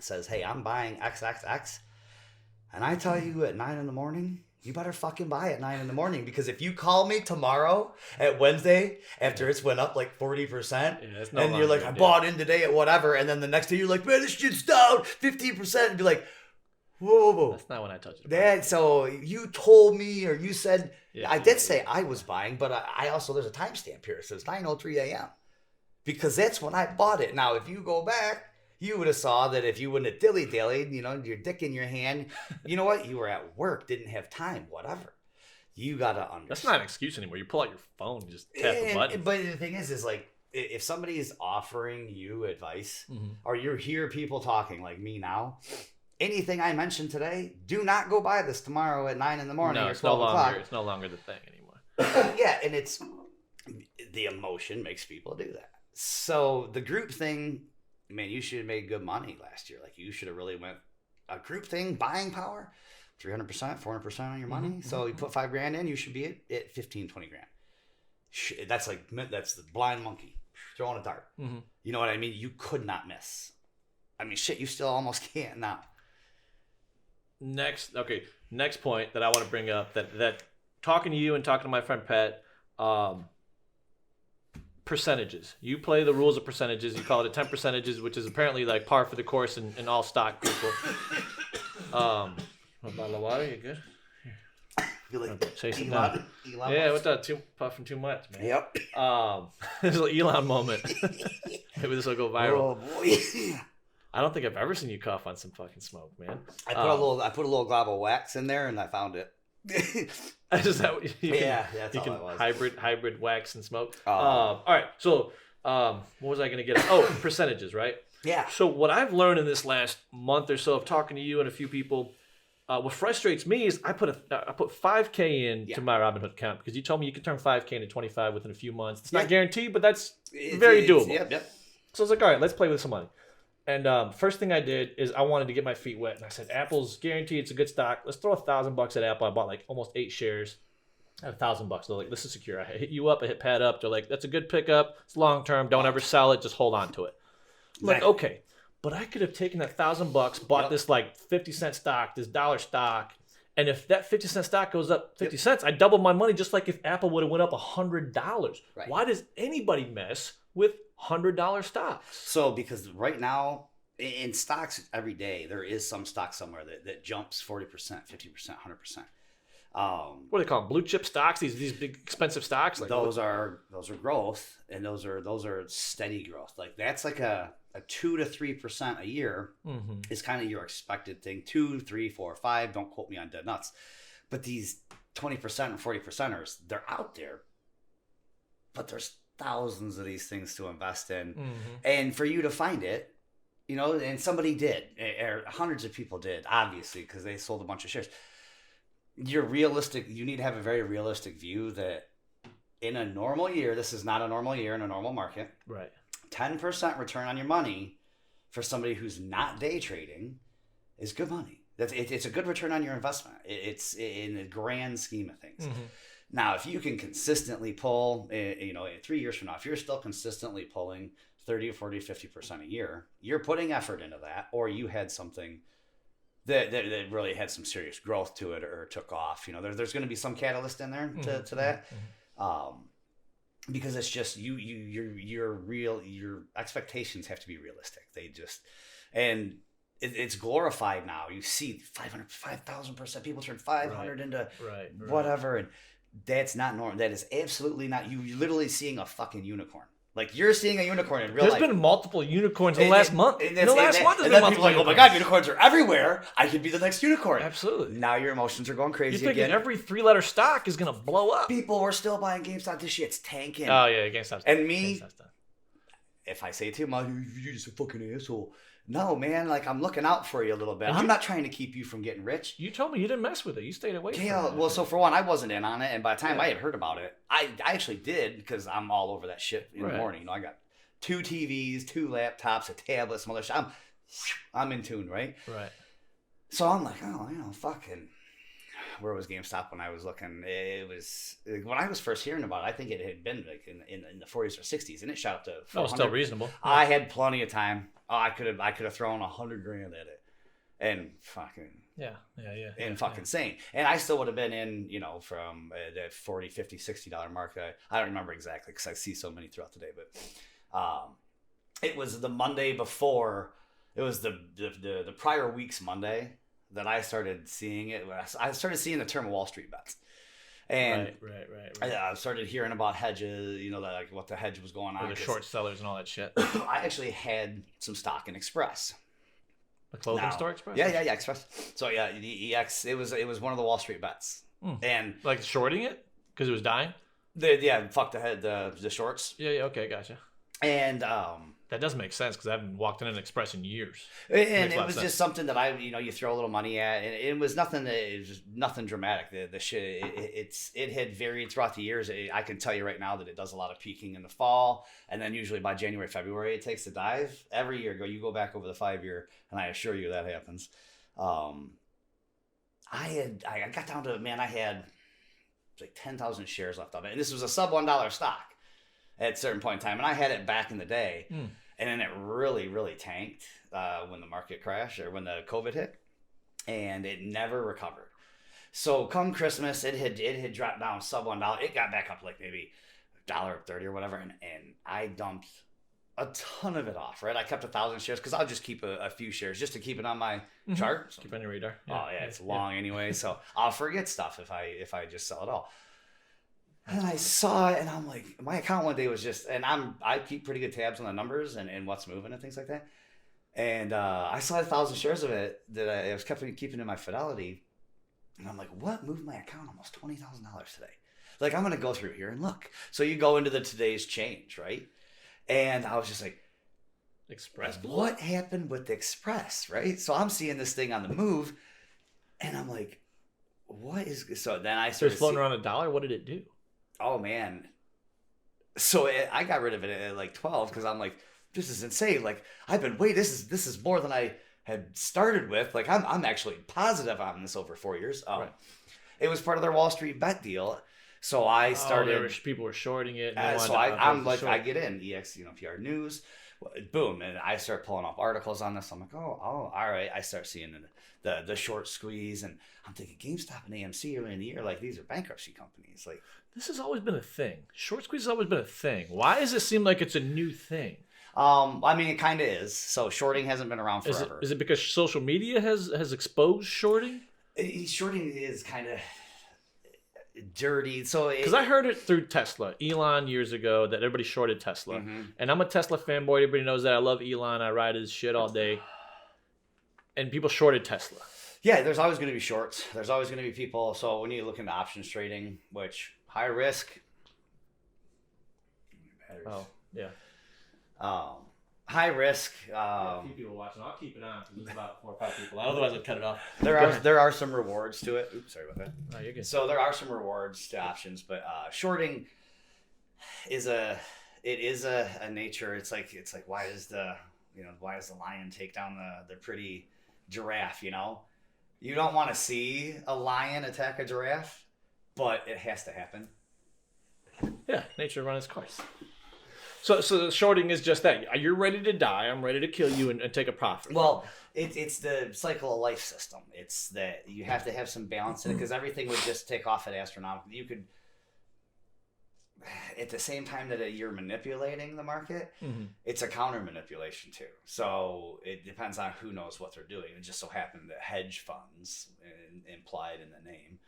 says, hey, I'm buying XXX, and I tell you at 9 a.m, you better fucking buy at 9 a.m, because if you call me tomorrow at Wednesday after it's went up like 40%, and you're like, I bought in today at whatever, and then the next day you're like, man, this shit's down 15%, and be like, whoa. That's not when I touched it. So you told me, or you said, I did say I was buying, but I also, there's a timestamp here. It says 9:03 a.m. because that's when I bought it. Now, if you go back, you would have saw that if you wouldn't have dilly-dallied, your dick in your hand, you know what? You were at work, didn't have time, whatever. You got to understand. That's not an excuse anymore. You pull out your phone and just tap a button. But the thing is like, if somebody is offering you advice, or you hear people talking like me now, anything I mentioned today, do not go buy this tomorrow at 9 a.m. or 12 o'clock. It's no longer the thing anymore. Yeah, and it's the emotion makes people do that. So the group thing, man, you should have made good money last year. Like, you should have really went a group thing, buying power, 300%, 400% on your money. So you put $5,000 in, you should be at 15, 20 grand. That's the blind monkey throwing a dart. You know what I mean? You could not miss. I mean, shit, you still almost can't now. Next point that I want to bring up, that talking to you and talking to my friend Pat, percentages. You play the rules of percentages. You call it a 10 percentages, which is apparently like par for the course in all stock people. A bottle of water, you good? You like chase it down. Yeah, what's that? Puffing too much, man. Yep. This is an Elon moment. Maybe this will go viral. Oh boy. I don't think I've ever seen you cough on some fucking smoke, man. I put a little glob of wax in there, and I found it. Is that what you can, that's all it was. Hybrid wax and smoke. All right. So, what was I going to get at? Oh, percentages, right? Yeah. So what I've learned in this last month or so of talking to you and a few people, what frustrates me is I put $5,000 into my Robinhood account because you told me you could turn $5,000 into 25 within a few months. It's not guaranteed, but that's very doable. Yep. So I was like, all right, let's play with some money. And first thing I did is I wanted to get my feet wet, and I said, Apple's guaranteed, it's a good stock. Let's throw $1,000 at Apple. I bought like almost 8 shares at $1,000. They're like, this is secure. I hit you up, I hit Pat up. They're like, that's a good pickup. It's long term. Don't ever sell it. Just hold on to it. I'm like, okay, but I could have taken that $1,000, bought this like 50-cent stock, this dollar stock, And if that 50-cent stock goes up 50 cents, I double my money, just like if Apple would have went up $100. Right. Why does anybody mess with $100 stocks? So because right now in stocks every day, there is some stock somewhere that jumps 40%, 50%, 100%. What do they call them? Blue chip stocks? These big expensive stocks? Like those are growth, and those are steady growth. Like that's like a 2 to 3% a year is kind of your expected thing. 2, 3, 4, 5. Don't quote me on dead nuts. But these 20% and 40%ers, they're out there. But there's thousands of these things to invest in, and for you to find it, you know, and somebody did, or hundreds of people did, obviously, because they sold a bunch of shares. You need to have a very realistic view that in a normal year, this is not a normal year in a normal market. Right. 10% return on your money for somebody who's not day trading is good money. It's a good return on your investment. It's in the grand scheme of things. Now, if you can consistently pull, you know, 3 years from now, if you're still consistently pulling 30 or 40, 50% a year, you're putting effort into that, or you had something that really had some serious growth to it or took off. You know, there's going to be some catalyst in there to that. Because it's just your expectations have to be realistic. And it's glorified now. You see 5,000%, people turn 500 into whatever. And that's not normal. That is absolutely not. You're literally seeing a fucking unicorn. Like you're seeing a unicorn in real life. There's been multiple unicorns in the last month. And people are like, oh my God, unicorns are everywhere. I could be the next unicorn. Absolutely. Now your emotions are going crazy You're thinking every 3-letter stock is going to blow up. People were still buying GameStop. This shit's tanking. Oh, yeah, GameStop's done. And me, if I say too much, you're just a fucking asshole. No, man, like I'm looking out for you a little bit. I'm not trying to keep you from getting rich. You told me you didn't mess with it. You stayed away from it. Well, so for one, I wasn't in on it. And by the time I had heard about it, I actually did because I'm all over that shit in the morning. You know, I got 2 TVs, 2 laptops, a tablet, some other shit. I'm in tune, right? Right. So I'm like, oh, you know, fucking, where was GameStop when I was looking? It was, when I was first hearing about it, I think it had been like in the 40s or 60s, and it shot up to 400. Oh, still reasonable. I had plenty of time. Oh, I could have thrown $100,000 at it, and fucking insane. And I still would have been in, you know, from the $40, $50, $60 mark. I don't remember exactly because I see so many throughout the day, but it was the Monday before. It was the prior week's Monday that I started seeing it. I started seeing the term Wall Street bets. And right. I started hearing about hedges, you know, like what the hedge was going on. Or the short sellers and all that shit. I actually had some stock in Express. A clothing store Express? Yeah, Express. So yeah, the EX, it was one of the Wall Street bets. And like shorting it? Because it was dying? Fuck the shorts. Yeah, okay, gotcha. And that does make sense because I haven't walked in an Express in years. And it was just something that you throw a little money at, and it was nothing. It was just nothing dramatic. The shit, it had varied throughout the years. I can tell you right now that it does a lot of peaking in the fall, and then usually by January, February, it takes a dive. Every year, you go back over the 5-year, and I assure you that happens. I got down to, man, I had like 10,000 shares left of it, and this was a sub $1 stock at a certain point in time, and I had it back in the day. And then it really, really tanked when the market crashed or when the COVID hit, and it never recovered. So come Christmas, it had dropped down sub $1. It got back up like maybe $1.30 or whatever, and I dumped a ton of it off. Right, I kept 1,000 shares because I'll just keep a few shares just to keep it on my chart. So, keep on your radar. It's long anyway, so I'll forget stuff if I just sell it all. And I saw it, and I'm like, my account one day was just, and I keep pretty good tabs on the numbers and what's moving and things like that. And I saw 1,000 shares of it that I was keeping in my Fidelity, and I'm like, what moved my account almost $20,000 today? Like, I'm gonna go through here and look. So you go into the today's change, right? And I was just like, Express. What happened with the Express, right? So I'm seeing this thing on the move, and I'm like, what is? So then I started floating around $1. What did it do? Oh man. So I got rid of it at like 12 because I'm like, this is insane. Like this is more than I had started with. Like I'm actually positive on this over 4 years. Right. It was part of their Wall Street bet deal. So I started. People were shorting it. So I'm like, I get in PR News, boom, and I start pulling up articles on this. I'm like, oh, all right. I start seeing the short squeeze, and I'm thinking GameStop and AMC early in the year, like these are bankruptcy companies. Like this has always been a thing. Short squeeze has always been a thing. Why does it seem like it's a new thing? I mean, it kind of is. So shorting hasn't been around forever. Is it because social media has exposed shorting? Shorting is kind of dirty. So because I heard it through Tesla, Elon years ago, that everybody shorted Tesla, and I'm a Tesla fanboy. Everybody knows that I love Elon. I ride his shit all day, and people shorted Tesla. Yeah, there's always going to be shorts. There's always going to be people. So when you look into options trading, which high risk. Oh yeah. High risk. A few people watching. I'll keep it on because there's about 4 or 5 people. Otherwise, I'd cut it off. There are some rewards to it. Oops, sorry about that. No, you're good. So there are some rewards to options, but shorting is a nature. It's like why does the lion take down the pretty giraffe? You don't want to see a lion attack a giraffe, but it has to happen. Yeah, nature runs its course. So the shorting is just that. You're ready to die. I'm ready to kill you and take a profit. Well, it's the cycle of life system. It's that you have to have some balance in it because everything would just take off at astronomical. You could, at the same time that you're manipulating the market, it's a counter manipulation too. So it depends on who knows what they're doing. It just so happened that hedge funds, implied in the name,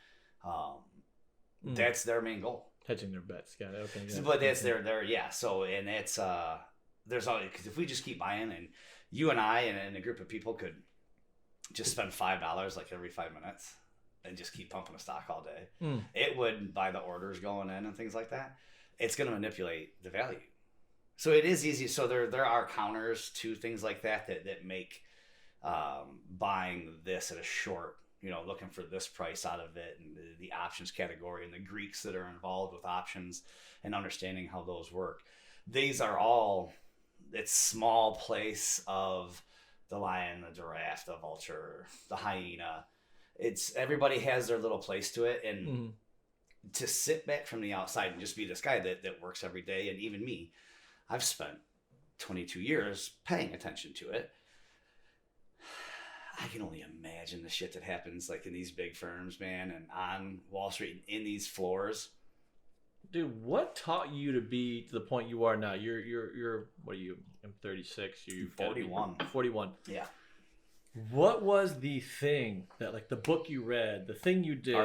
that's their main goal. Hedging their bets, got it. Okay, yeah. But that's their yeah. So and it's there's all because if we just keep buying and you and I and a group of people could just spend $5 like every 5 minutes and just keep pumping a stock all day, it would by the orders going in and things like that. It's going to manipulate the value. So it is easy. So there are counters to things like that make buying this at a short. Looking for this price out of it and the options category and the Greeks that are involved with options and understanding how those work. These are all, it's small place of the lion, the giraffe, the vulture, the hyena. Everybody has their little place to it. And to sit back from the outside and just be this guy that works every day. And even me, I've spent 22 years paying attention to it. I can only imagine the shit that happens like in these big firms, man, and on Wall Street in these floors. Dude, what taught you to be to the point you are now? You're what are you? I'm 36. You're 41. 41. Yeah. What was the thing that like the book you read, the thing you did,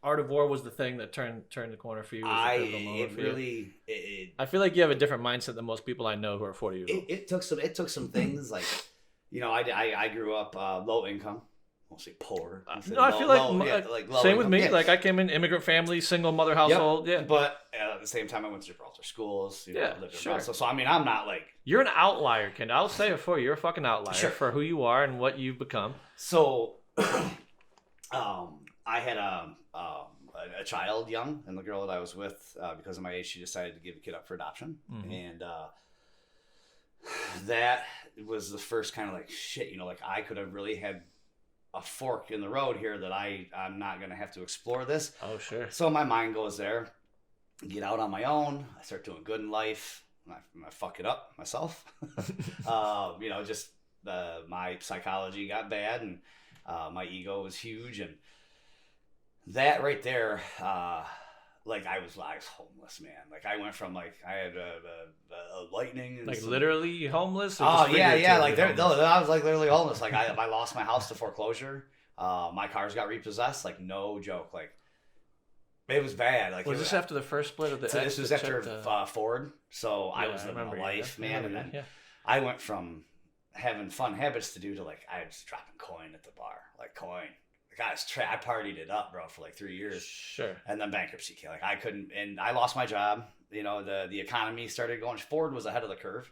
Art of War was the thing that turned the corner for you? I feel like you have a different mindset than most people I know who are 40 years old. It took some things like. I grew up low income. I won't say poor. I feel like low same income. With me. Yeah. Like I came in immigrant family, single mother household. Yep. Yeah. But at the same time, I went to Gibraltar schools. Lived in Brussels. So I mean, I'm not like you're an outlier, Kendal. I'll say it for you. You're a fucking outlier for who you are and what you've become. So, I had a child young, and the girl that I was with, because of my age, she decided to give the kid up for adoption, and that was the first kind of like shit, like I could have really had a fork in the road here that I'm not going to have to explore this. Oh, sure. So my mind goes there, get out on my own. I start doing good in life. I fuck it up myself. My psychology got bad and my ego was huge. And that right there, I was homeless, man. Like I went from I had a lightning. And like literally homeless? Oh yeah. Like I was like literally homeless. Like I lost my house to foreclosure. My cars got repossessed. Like no joke. Like it was bad. Like was this after the first split of the? So this was after Ford. So I was living my life, man. And then I went from having fun habits to do to I was dropping coin at the bar, like coin. I partied it up, bro, for 3 years. Sure. And then bankruptcy came. I couldn't, and I lost my job. The economy started going. Ford was ahead of the curve,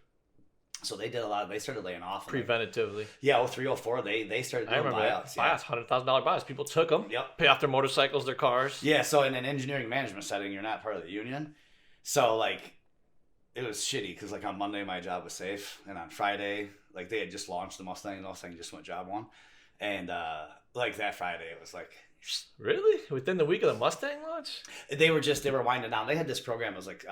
so they did a lot. They started laying off preventatively. Yeah, 03, 04, they started doing buyouts. Buyouts, $100,000 buyouts. People took them. Yep. Pay off their motorcycles, their cars. Yeah. So in an engineering management setting, you're not part of the union, so it was shitty because on Monday my job was safe, and on Friday they had just launched the Mustang. The Mustang just went job one, and that Friday it was Really? Within the week of the Mustang launch? They were winding down. They had this program. It was like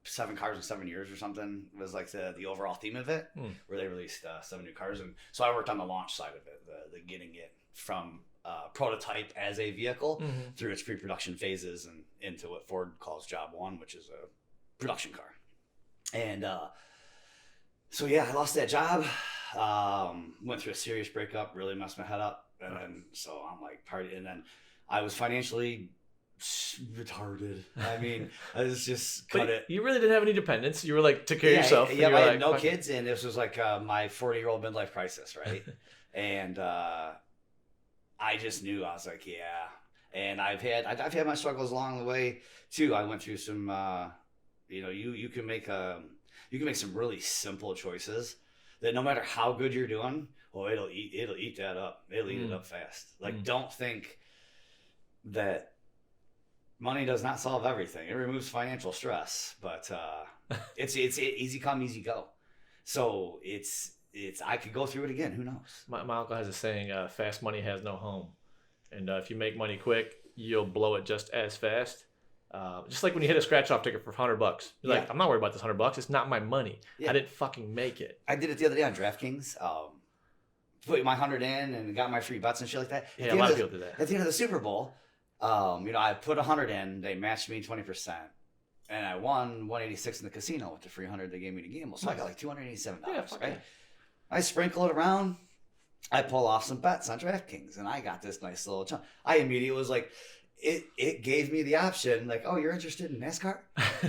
7 cars in 7 years or something. It was like the overall theme of it, where they released 7 new cars. And so I worked on the launch side of it, the getting it from prototype as a vehicle through its pre-production phases and into what Ford calls Job 1, which is a production car. And so yeah, I lost that job. Went through a serious breakup, really messed my head up. And then, so I'm like, party. And then I was financially retarded. I mean, I was just cut it. You really didn't have any dependents. You were like, took care of yourself. Yeah, I had no kids. And this was like my 40-year-old midlife crisis, right? And I just knew, I was like, yeah. And I've had my struggles along the way too. I went through some, you can make some really simple choices that no matter how good you're doing, it'll eat that up. It'll eat it up fast. Like, don't think that money does not solve everything. It removes financial stress, but it's easy come, easy go. So it's I could go through it again. Who knows? My uncle has a saying: "Fast money has no home," and if you make money quick, you'll blow it just as fast. Just like when you hit a scratch-off ticket for $100, you're like, I'm not worried about this $100. It's not my money. Yeah. I didn't fucking make it. I did it the other day on DraftKings. Put my 100 in and got my free bets and shit like that. Yeah, a lot of people do that. At the end of the Super Bowl, I put 100 in. They matched me 20%, and I won 186 in the casino with the free 100 they gave me to gamble. So I got like $287. Yeah, right? Yeah. I sprinkle it around. I pull off some bets on DraftKings, and I got this nice little chunk. I immediately was like, it gave me the option, like, oh, you're interested in NASCAR,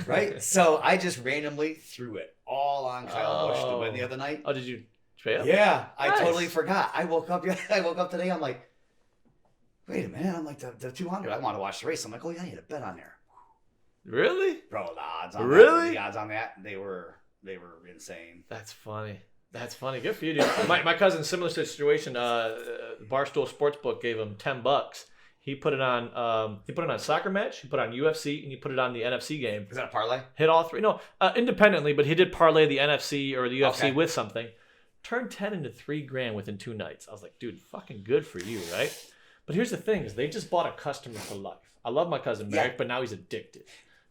right? So I just randomly threw it all on Kyle Busch to win the other night. Oh, did you trade up? Yeah, nice. I totally forgot. I woke up today. I'm like, wait a minute. I'm like, the 200. I want to watch the race. I'm like, oh yeah, you had a bet on there. Really? Bro, the odds on really? The odds on that, they were insane. That's funny. Good for you, dude. My cousin, similar situation. Barstool Sportsbook gave him $10. He put it on. He put it on a soccer match. He put it on UFC, and he put it on the NFC game. Is that a parlay? Hit all three. No, independently, but he did parlay the NFC or the UFC with something. Turned 10 into $3,000 within 2 nights. I was like, dude, fucking good for you, right? But here's the thing: is they just bought a customer for life. I love my cousin Merrick, but now he's addicted.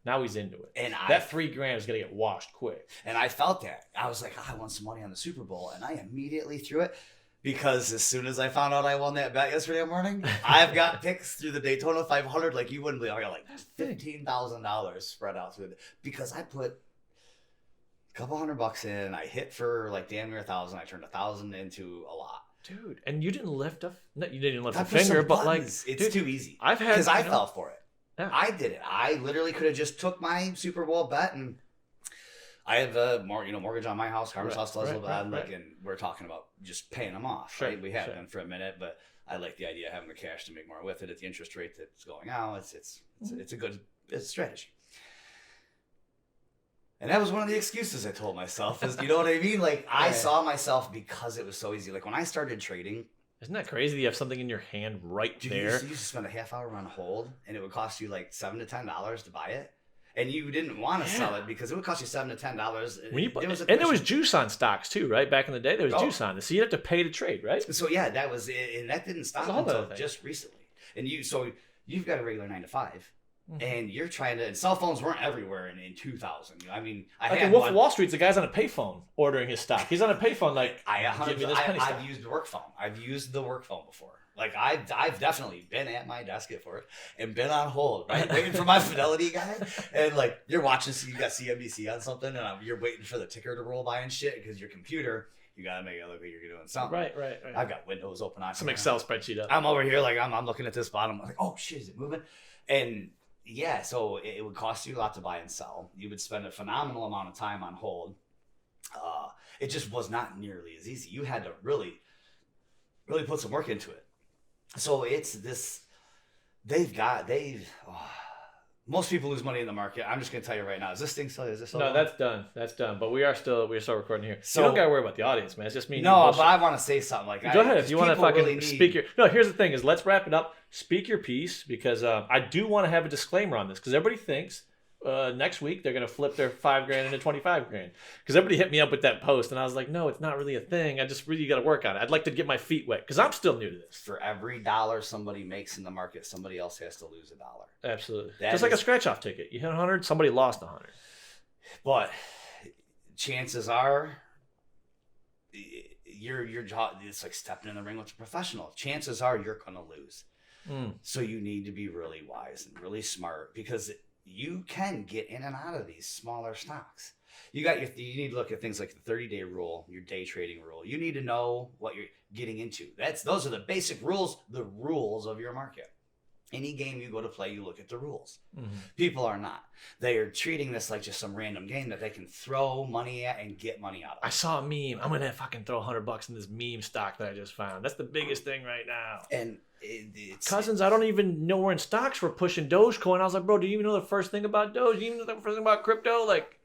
Now he's into it. And that $3,000 is gonna get washed quick. And I felt that. I was like, I won some money on the Super Bowl, and I immediately threw it. Because as soon as I found out I won that bet yesterday morning, I've got picks through the Daytona 500 like you wouldn't believe. I got like $15,000 spread out through it because I put a couple $100 in. I hit for like damn near 1,000. I turned 1,000 into a lot, dude. And you didn't lift a finger, but like it's too easy. I fell for it. Yeah. I did it. I literally could have just took my Super Bowl bet and. I have a mortgage on my house. Carmen's house does a little bit, and we're talking about just paying them off. Right? We have been for a minute, but I like the idea of having the cash to make more with it at the interest rate that's going out. It's a good strategy. And that was one of the excuses I told myself. Is you know what I mean? Like I saw myself because it was so easy. Like when I started trading. Isn't that crazy? You have something in your hand right there. You used to spend a half hour on hold, and it would cost you like $7 to $10 to buy it. And you didn't want to sell it because it would cost you $7 to $10. There was juice on stocks too, right? Back in the day, there was juice on it, so you have to pay to trade, right? So yeah, that was it, and that didn't stop until just recently. And you've got a regular 9 to 5, and you're trying to. And cell phones weren't everywhere in 2000. I mean, Wolf of Wall Street's the guy's on a payphone ordering his stock. He's on a payphone like, give me this penny stock. I've used the work phone. I've used the work phone before. Like I've definitely been at my desk for it and been on hold, right, waiting for my Fidelity guy, and like you're watching, you got CNBC on something, and you're waiting for the ticker to roll by and shit because your computer, you gotta make it look like you're doing something. Right. I've got Windows open on some Excel spreadsheet up. I'm over here like I'm looking at this bottom. I'm like, oh shit, is it moving? And yeah, so it would cost you a lot to buy and sell. You would spend a phenomenal amount of time on hold. It just was not nearly as easy. You had to really put some work into it. So it's this, most people lose money in the market. I'm just going to tell you right now. Is this thing still? No, that's done. That's done. But we're still recording here. So you don't got to worry about the audience, man. It's just me. No, but I want to say something. Like, go ahead. If you want to fucking speak your. No, here's the thing: is let's wrap it up. Speak your piece because I do want to have a disclaimer on this because everybody thinks next week they're gonna flip their $5,000 into $25,000 because everybody hit me up with that post, and I was like, no, it's not really a thing. I just really got to work on it. I'd like to get my feet wet because I'm still new to this. For every dollar somebody makes in the market, somebody else has to lose $1. Absolutely, just like a scratch-off ticket. You hit 100, somebody lost 100. But chances are, your job, it's like stepping in the ring with a professional. Chances are you're gonna lose. So you need to be really wise and really smart because you can get in and out of these smaller stocks. You need to look at things like the 30-day rule, your day trading rule. You need to know what you're getting into. Those are the basic rules, the rules of your market. Any game you go to play, you look at the rules. People are not. They are treating this like just some random game that they can throw money at and get money out of. I saw a meme. I'm gonna fucking throw $100 in this meme stock that I just found. That's the biggest thing right now. And it's Cousins, I don't even know we're in stocks. We're pushing Dogecoin. I was like, bro, do you even know the first thing about Doge? Do you even know the first thing about crypto? Like,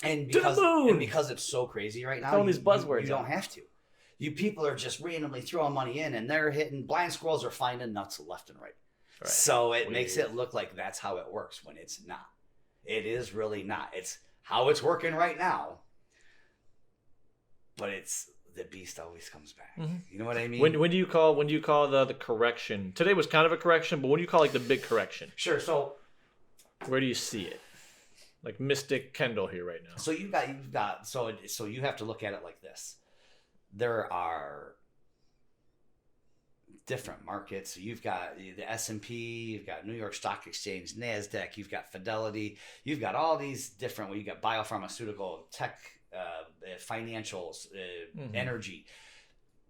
and to the moon. because it's so crazy right now, throwing these buzzwords. You don't have to. You people are just randomly throwing money in, and they're hitting blind squirrels are finding nuts left and right. Right. So it makes it look like that's how it works when it's not. It is really not. It's how it's working right now. But it's the beast always comes back. You know what I mean? When do you call the correction? Today was kind of a correction, but when do you call like the big correction? Sure. So where do you see it? Like Mystic Kendal here right now. So you've got so you have to look at it like this. There are different markets. So you've got the S&P, you've got New York Stock Exchange, NASDAQ, you've got Fidelity, you've got all these different, you got biopharmaceutical, tech, financials, energy.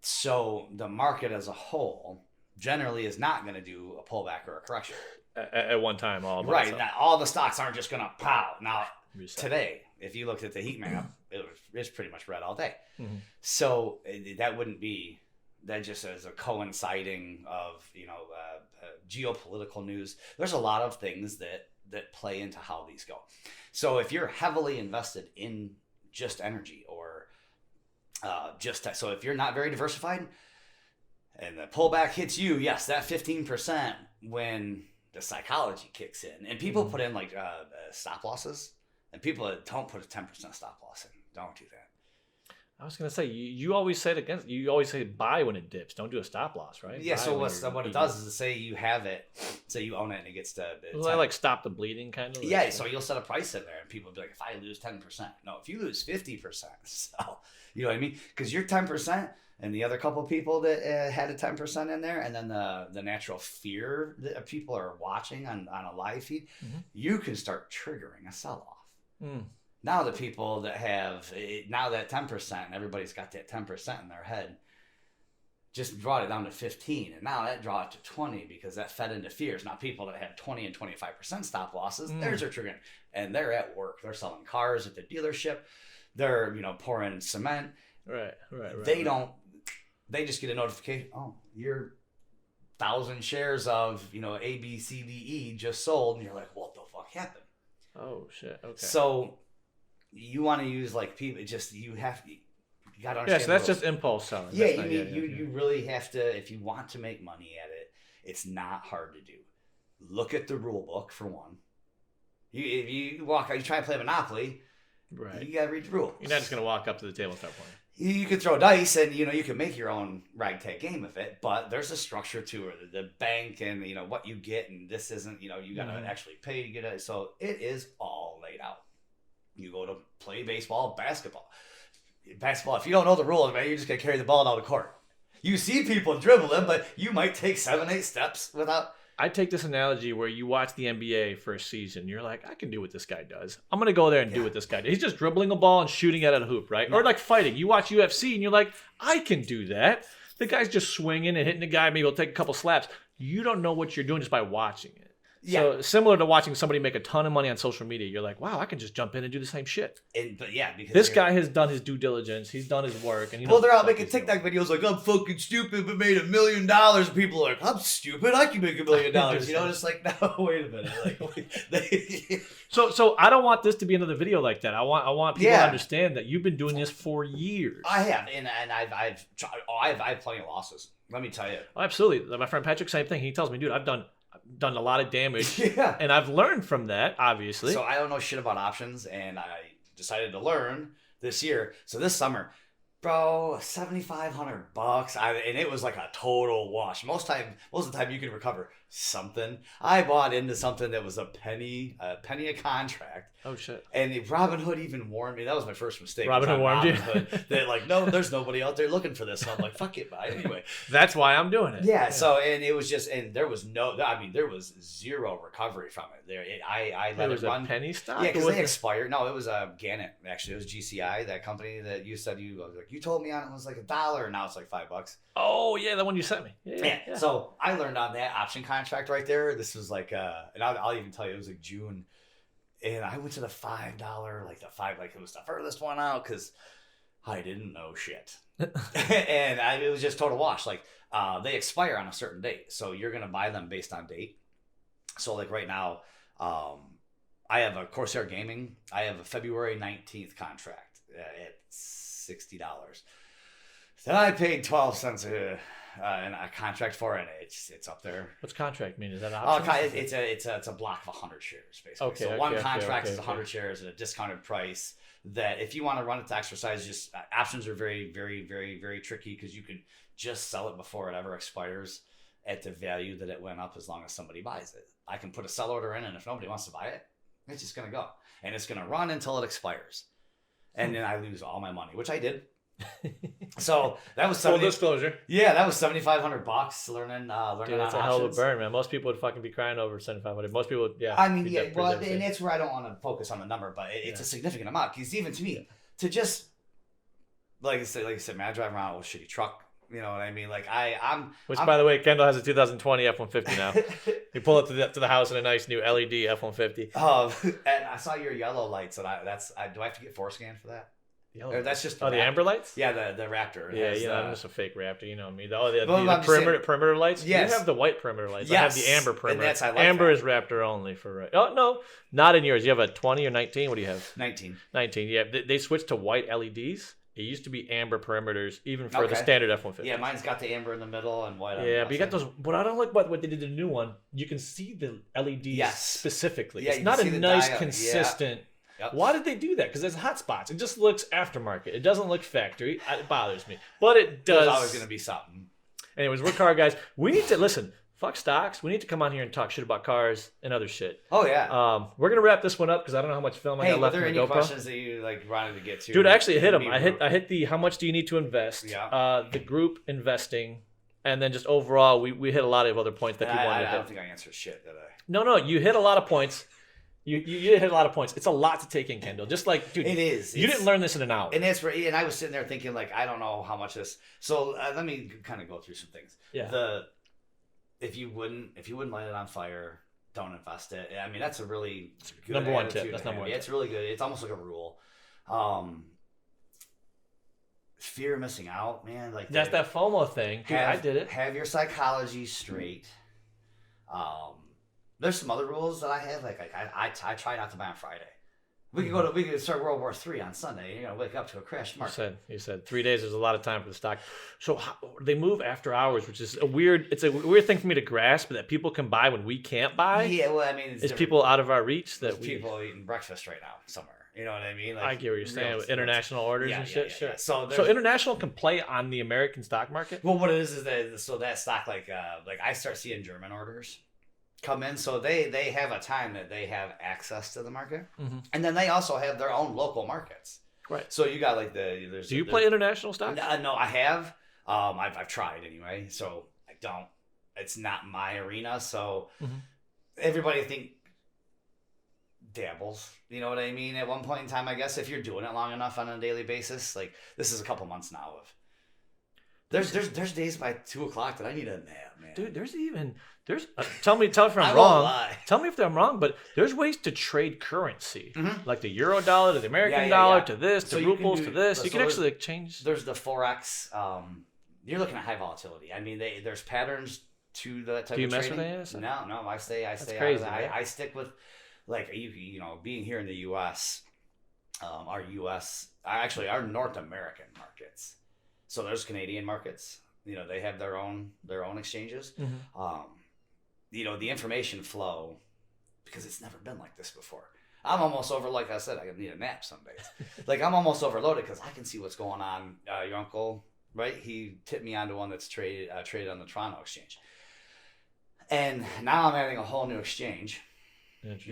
So the market as a whole generally is not going to do a pullback or a correction. At one time, all by right. itself. Now, all the stocks aren't just going to pow. Now, today, if you looked at the heat map, it's pretty much red all day. So that wouldn't be... That just as a coinciding of geopolitical news. There's a lot of things that play into how these go. So if you're heavily invested in just energy or so if you're not very diversified and the pullback hits you, yes, that 15% when the psychology kicks in and people put in like stop losses and people that don't put a 10% stop loss in, don't do that. I was gonna say you always say it against. You always say buy when it dips. Don't do a stop loss, right? Yeah. Buy So what it does is to say you have it, say you own it, and it gets to. Well, I like stop the bleeding kind of. Yeah. So you'll set a price in there, and people will be like, if I lose 10%, no, if you lose 50%, so you know what I mean? Because you're 10%, and the other couple of people that had a 10% in there, and then the natural fear that people are watching on a live feed, you can start triggering a sell off. Now the people that have now that 10%, and everybody's got that 10% in their head, just brought it down to 15, and now that draw it to 20 because that fed into fears. Now people that have 20 and 25% stop losses, theirs are triggering, and they're at work. They're selling cars at the dealership. They're pouring cement. Right. They just get a notification. Oh, your 1,000 shares of A, B, C, D, E just sold, and you're like, what the fuck happened? Oh shit. Okay. So. You want to use like people. Just you got to understand. Yeah, so that's just impulse selling. Yeah, you really have to if you want to make money at it. It's not hard to do. Look at the rule book for one. If you try to play Monopoly, right? You got to read the rules. You're not just gonna walk up to the table and start playing. You can throw dice and you can make your own ragtag game of it, but there's a structure to it. The bank and what you get, and this isn't you got to actually pay to get it. So it is all laid out. You go to play baseball, basketball. Basketball, if you don't know the rules, man, you're just going to carry the ball down the court. You see people dribbling, but you might take 7-8 steps without... I take this analogy where you watch the NBA for a season. You're like, I can do what this guy does. I'm going to go there and do what this guy does. He's just dribbling a ball and shooting it at a hoop, right? Or like fighting. You watch UFC and you're like, I can do that. The guy's just swinging and hitting the guy. Maybe he'll take a couple slaps. You don't know what you're doing just by watching it. Yeah. So similar to watching somebody make a ton of money on social media, you're like, wow, I can just jump in and do the same shit. Because this guy has done his due diligence. He's done his work. And they're out making TikTok videos like, I'm fucking stupid, but made $1 million. People are like, I'm stupid. I can make $1 million. It's like, no, wait a minute. So I don't want this to be another video like that. I want people to understand that you've been doing this for years. I have, and I've plenty of losses. Let me tell you. Oh, absolutely. My friend Patrick, same thing. He tells me, dude, I've done done a lot of damage. Yeah. And I've learned from that, obviously. So I don't know shit about options, and I decided to learn this year. So this summer, bro, $7,500, and it was like a total wash. Most of the time you can recover something. I bought into something that was a penny a contract. Oh shit. And Robinhood even warned me. That was my first mistake. Robinhood warned you? They're like, no, there's nobody out there looking for this. And I'm like, fuck it, bye. Anyway. That's why I'm doing it. Yeah. So, and it was just, and there was there was zero recovery from it. I let it run. A penny stock? Yeah, because they expired. No, it was Gannett, actually. It was GCI, that company that you said you told me on it was like $1. Now it's like $5. Oh, yeah, the one you sent me. Yeah. So I learned on that option contract right there. This was like, and I'll even tell you, it was like June. And I went to the $5, like it was the furthest one out because I didn't know shit. And it was just total wash. Like, they expire on a certain date. So you're going to buy them based on date. So like right now, I have a Corsair Gaming. I have a February 19th contract at $60. Then I paid 12 cents in a contract for it. It's up there. What's contract mean? Is that an option? It's a block of 100 shares basically. Okay, so one contract is 100 shares at a discounted price. That if you want to run it to exercise, just options are very, very, very, very tricky because you can just sell it before it ever expires at the value that it went up as long as somebody buys it. I can put a sell order in, and if nobody wants to buy it, it's just gonna go, and it's gonna run until it expires, and then I lose all my money, which I did. So that was full disclosure. Yeah, that was $7,500 learning. Dude, that's a hell of a burn, man. Most people would fucking be crying over $7,500. Most people, yeah. I mean, yeah. Well, and that's where I don't want to focus on the number, but it's a significant amount. Because even to me, to just like I said, man, I drive around with a shitty truck. You know what I mean? Like Which, by the way, Kendall has a 2020 F-150 now. You pull up to the house in a nice new LED F-150. And I saw your yellow lights, and do I have to get forescan for that? Or that's just the amber lights? Yeah, the Raptor. Yeah, I'm just a fake Raptor. You know me. The perimeter lights? Yes. You have the white perimeter lights. Yes. I have the amber perimeter. I like amber that. is Raptor only for right. Oh, no. Not in yours. You have a 20 or 19? What do you have? 19. 19, yeah. They switched to white LEDs. It used to be amber perimeters, even for the standard F-150. Yeah, mine's got the amber in the middle and white on the but you got those. What I don't like about what they did to the new one, you can see the LEDs specifically. Yeah, it's not a nice, diode. consistent. Yeah. Yep. Why did they do that? Because there's hot spots. It just looks aftermarket. It doesn't look factory. It bothers me. But it does. There's always going to be something. Anyways, we're car guys. We need to listen. Fuck stocks. We need to come on here and talk shit about cars and other shit. Oh yeah. We're gonna wrap this one up because I don't know how much film I got left in the GoPro. Were there any questions that you wanted to get to? Dude, actually, I hit them. I hit the how much do you need to invest? Yeah. The group investing, and then just overall, we hit a lot of other points that people wanted to hit. I don't think I answered shit, did I? No, you hit a lot of points. You hit a lot of points. It's a lot to take in, Kendall. Just like, dude, it is. You didn't learn this in an hour. And I was sitting there thinking, like, I don't know how much this. So let me kind of go through some things. Yeah. If you wouldn't light it on fire, don't invest it. I mean, that's a really good number one tip. That's number one. It's really good. It's almost like a rule. Fear of missing out, man. Like that's that FOMO thing. Dude, I did it. Have your psychology straight. There's some other rules that I have. Like I try not to buy on Friday. We could start World War III on Sunday. You're gonna wake up to a crash market. You said 3 days. There's a lot of time for the stock. So they move after hours, which is a weird thing for me to grasp that people can buy when we can't buy. Yeah, well, I mean, it's people out of our reach that people eating breakfast right now somewhere. You know what I mean? Like, I get what you're saying with international orders and shit. Sure. Yeah. So international can play on the American stock market. Well, what it is that stock like I start seeing German orders come in, so they have a time that they have access to the market, and then they also have their own local markets. Right. So you got like there's. Do you play international stocks? No, I have. I've tried anyway. So I don't. It's not my arena. So everybody dabbles. You know what I mean? At one point in time, I guess if you're doing it long enough on a daily basis, like this is a couple months now of. There's days by 2:00 that I need a nap, man. Dude, tell me if I'm wrong. Tell me if I'm wrong, but there's ways to trade currency, like the euro dollar to the American dollar to this, to rubles to this. You can actually change. There's the forex. You're looking at high volatility. I mean, there's patterns to the type of trading. Do you mess with that? No. I stay crazy, out of that. I stick with like you know being here in the U.S. Our North American markets. So there's Canadian markets. You know, they have their own exchanges. the information flow, because it's never been like this before. I'm almost over, like I said, I need a nap some days. Like, I'm almost overloaded because I can see what's going on. Your uncle, right? He tipped me onto one that's traded on the Toronto exchange. And now I'm adding a whole new exchange.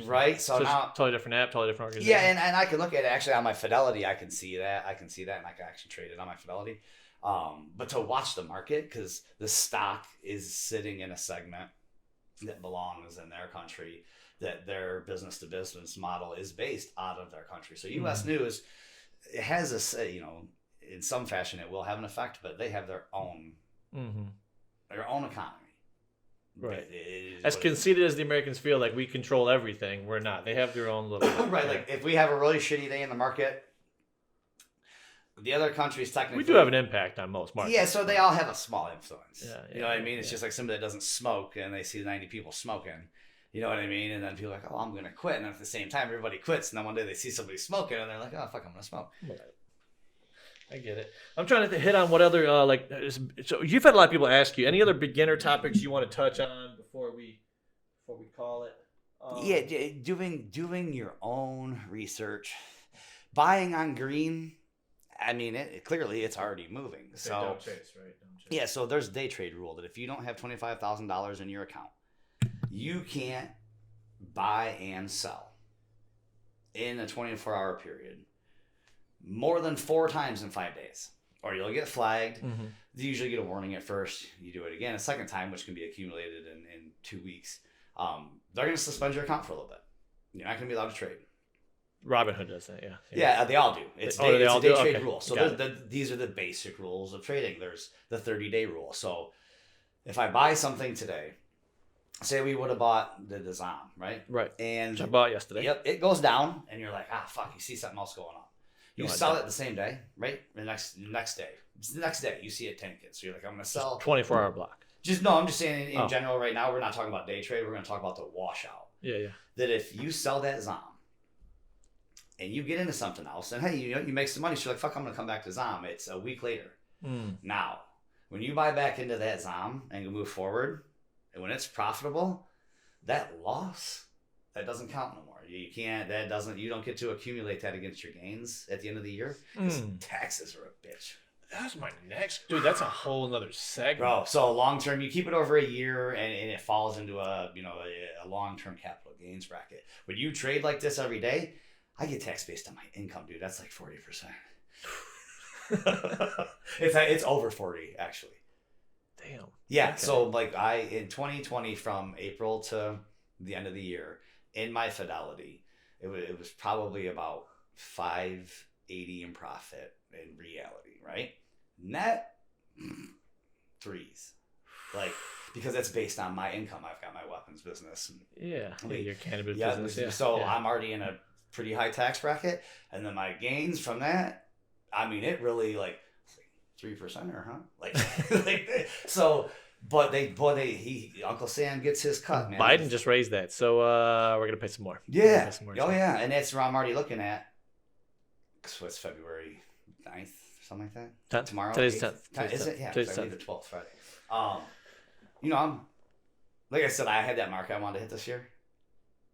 Right? So now, totally different app, totally different organization. Yeah, and I can look at it actually on my Fidelity. I can see that, and I can actually trade it on my Fidelity. But to watch the market, because the stock is sitting in a segment that belongs in their country, that their business to business model is based out of their country. So U.S. News, it has a, in some fashion it will have an effect, but they have their own economy. Right. As conceited as the Americans feel like we control everything, we're not. They have their own little... Right. Like, if we have a really shitty day in the market, the other countries technically... We do have an impact on most markets. Yeah, so they all have a small influence. Yeah, you know what I mean? It's just like somebody that doesn't smoke and they see 90 people smoking. You know what I mean? And then people are like, oh, I'm going to quit. And then at the same time, everybody quits. And then one day they see somebody smoking and they're like, oh, fuck, I'm going to smoke. Right. I get it. I'm trying to hit on what other so you've had a lot of people ask you any other beginner topics you want to touch on before we call it. Doing your own research, buying on green. I mean, clearly it's already moving. So don't chase, right? Don't chase. Yeah, so there's a day trade rule that if you don't have $25,000 in your account, you can't buy and sell in a 24-hour period more than 4 times in 5 days, or you'll get flagged. You usually get a warning at first. You do it again a second time, which can be accumulated in 2 weeks. They're going to suspend your account for a little bit. You're not going to be allowed to trade. Robinhood does that, yeah. Yeah, they all do. It's a day trade rule. So these are the basic rules of trading. There's the 30-day rule. So if I buy something today, say we would have bought the ZOM, right? Right. And which I bought yesterday. Yep. It goes down, and you're like, fuck, you see something else going on. You sell it the same day, right? The next day. It's the next day you see it tanking. So you're like, I'm going to sell. 24-hour block. I'm just saying in general right now, we're not talking about day trade. We're going to talk about the washout. Yeah. That if you sell that ZOM and you get into something else, and hey, you make some money, so you're like, fuck, I'm going to come back to ZOM. It's a week later. Now, when you buy back into that ZOM and you move forward, and when it's profitable, that loss, that doesn't count no more. You don't get to accumulate that against your gains at the end of the year. Taxes are a bitch. That's my next, dude. That's a whole nother segment, bro. So long term, you keep it over a year, and it falls into a long term capital gains bracket. When you trade like this every day, I get taxed based on my income, dude. That's like 40%. It's over 40 actually. Damn. Yeah. Okay. So like in 2020 from April to the end of the year in my Fidelity, it was probably about 580 in profit in reality, right? Net 3s, like, because that's based on my income. I've got my weapons business. And, your cannabis business. Yeah. So I'm already in a pretty high tax bracket, and then my gains from that, I mean, it really like 3%er, huh? Like, so. But Uncle Sam gets his cut, man. Biden just raised that, so we're gonna pay some more. Yeah. Yeah, and that's what I'm already looking at. So it's February 9th, something like that. 10th? Tomorrow. Today's 10th. Is it? Yeah. Today's the 12th Friday. I'm like I said, I had that mark I wanted to hit this year.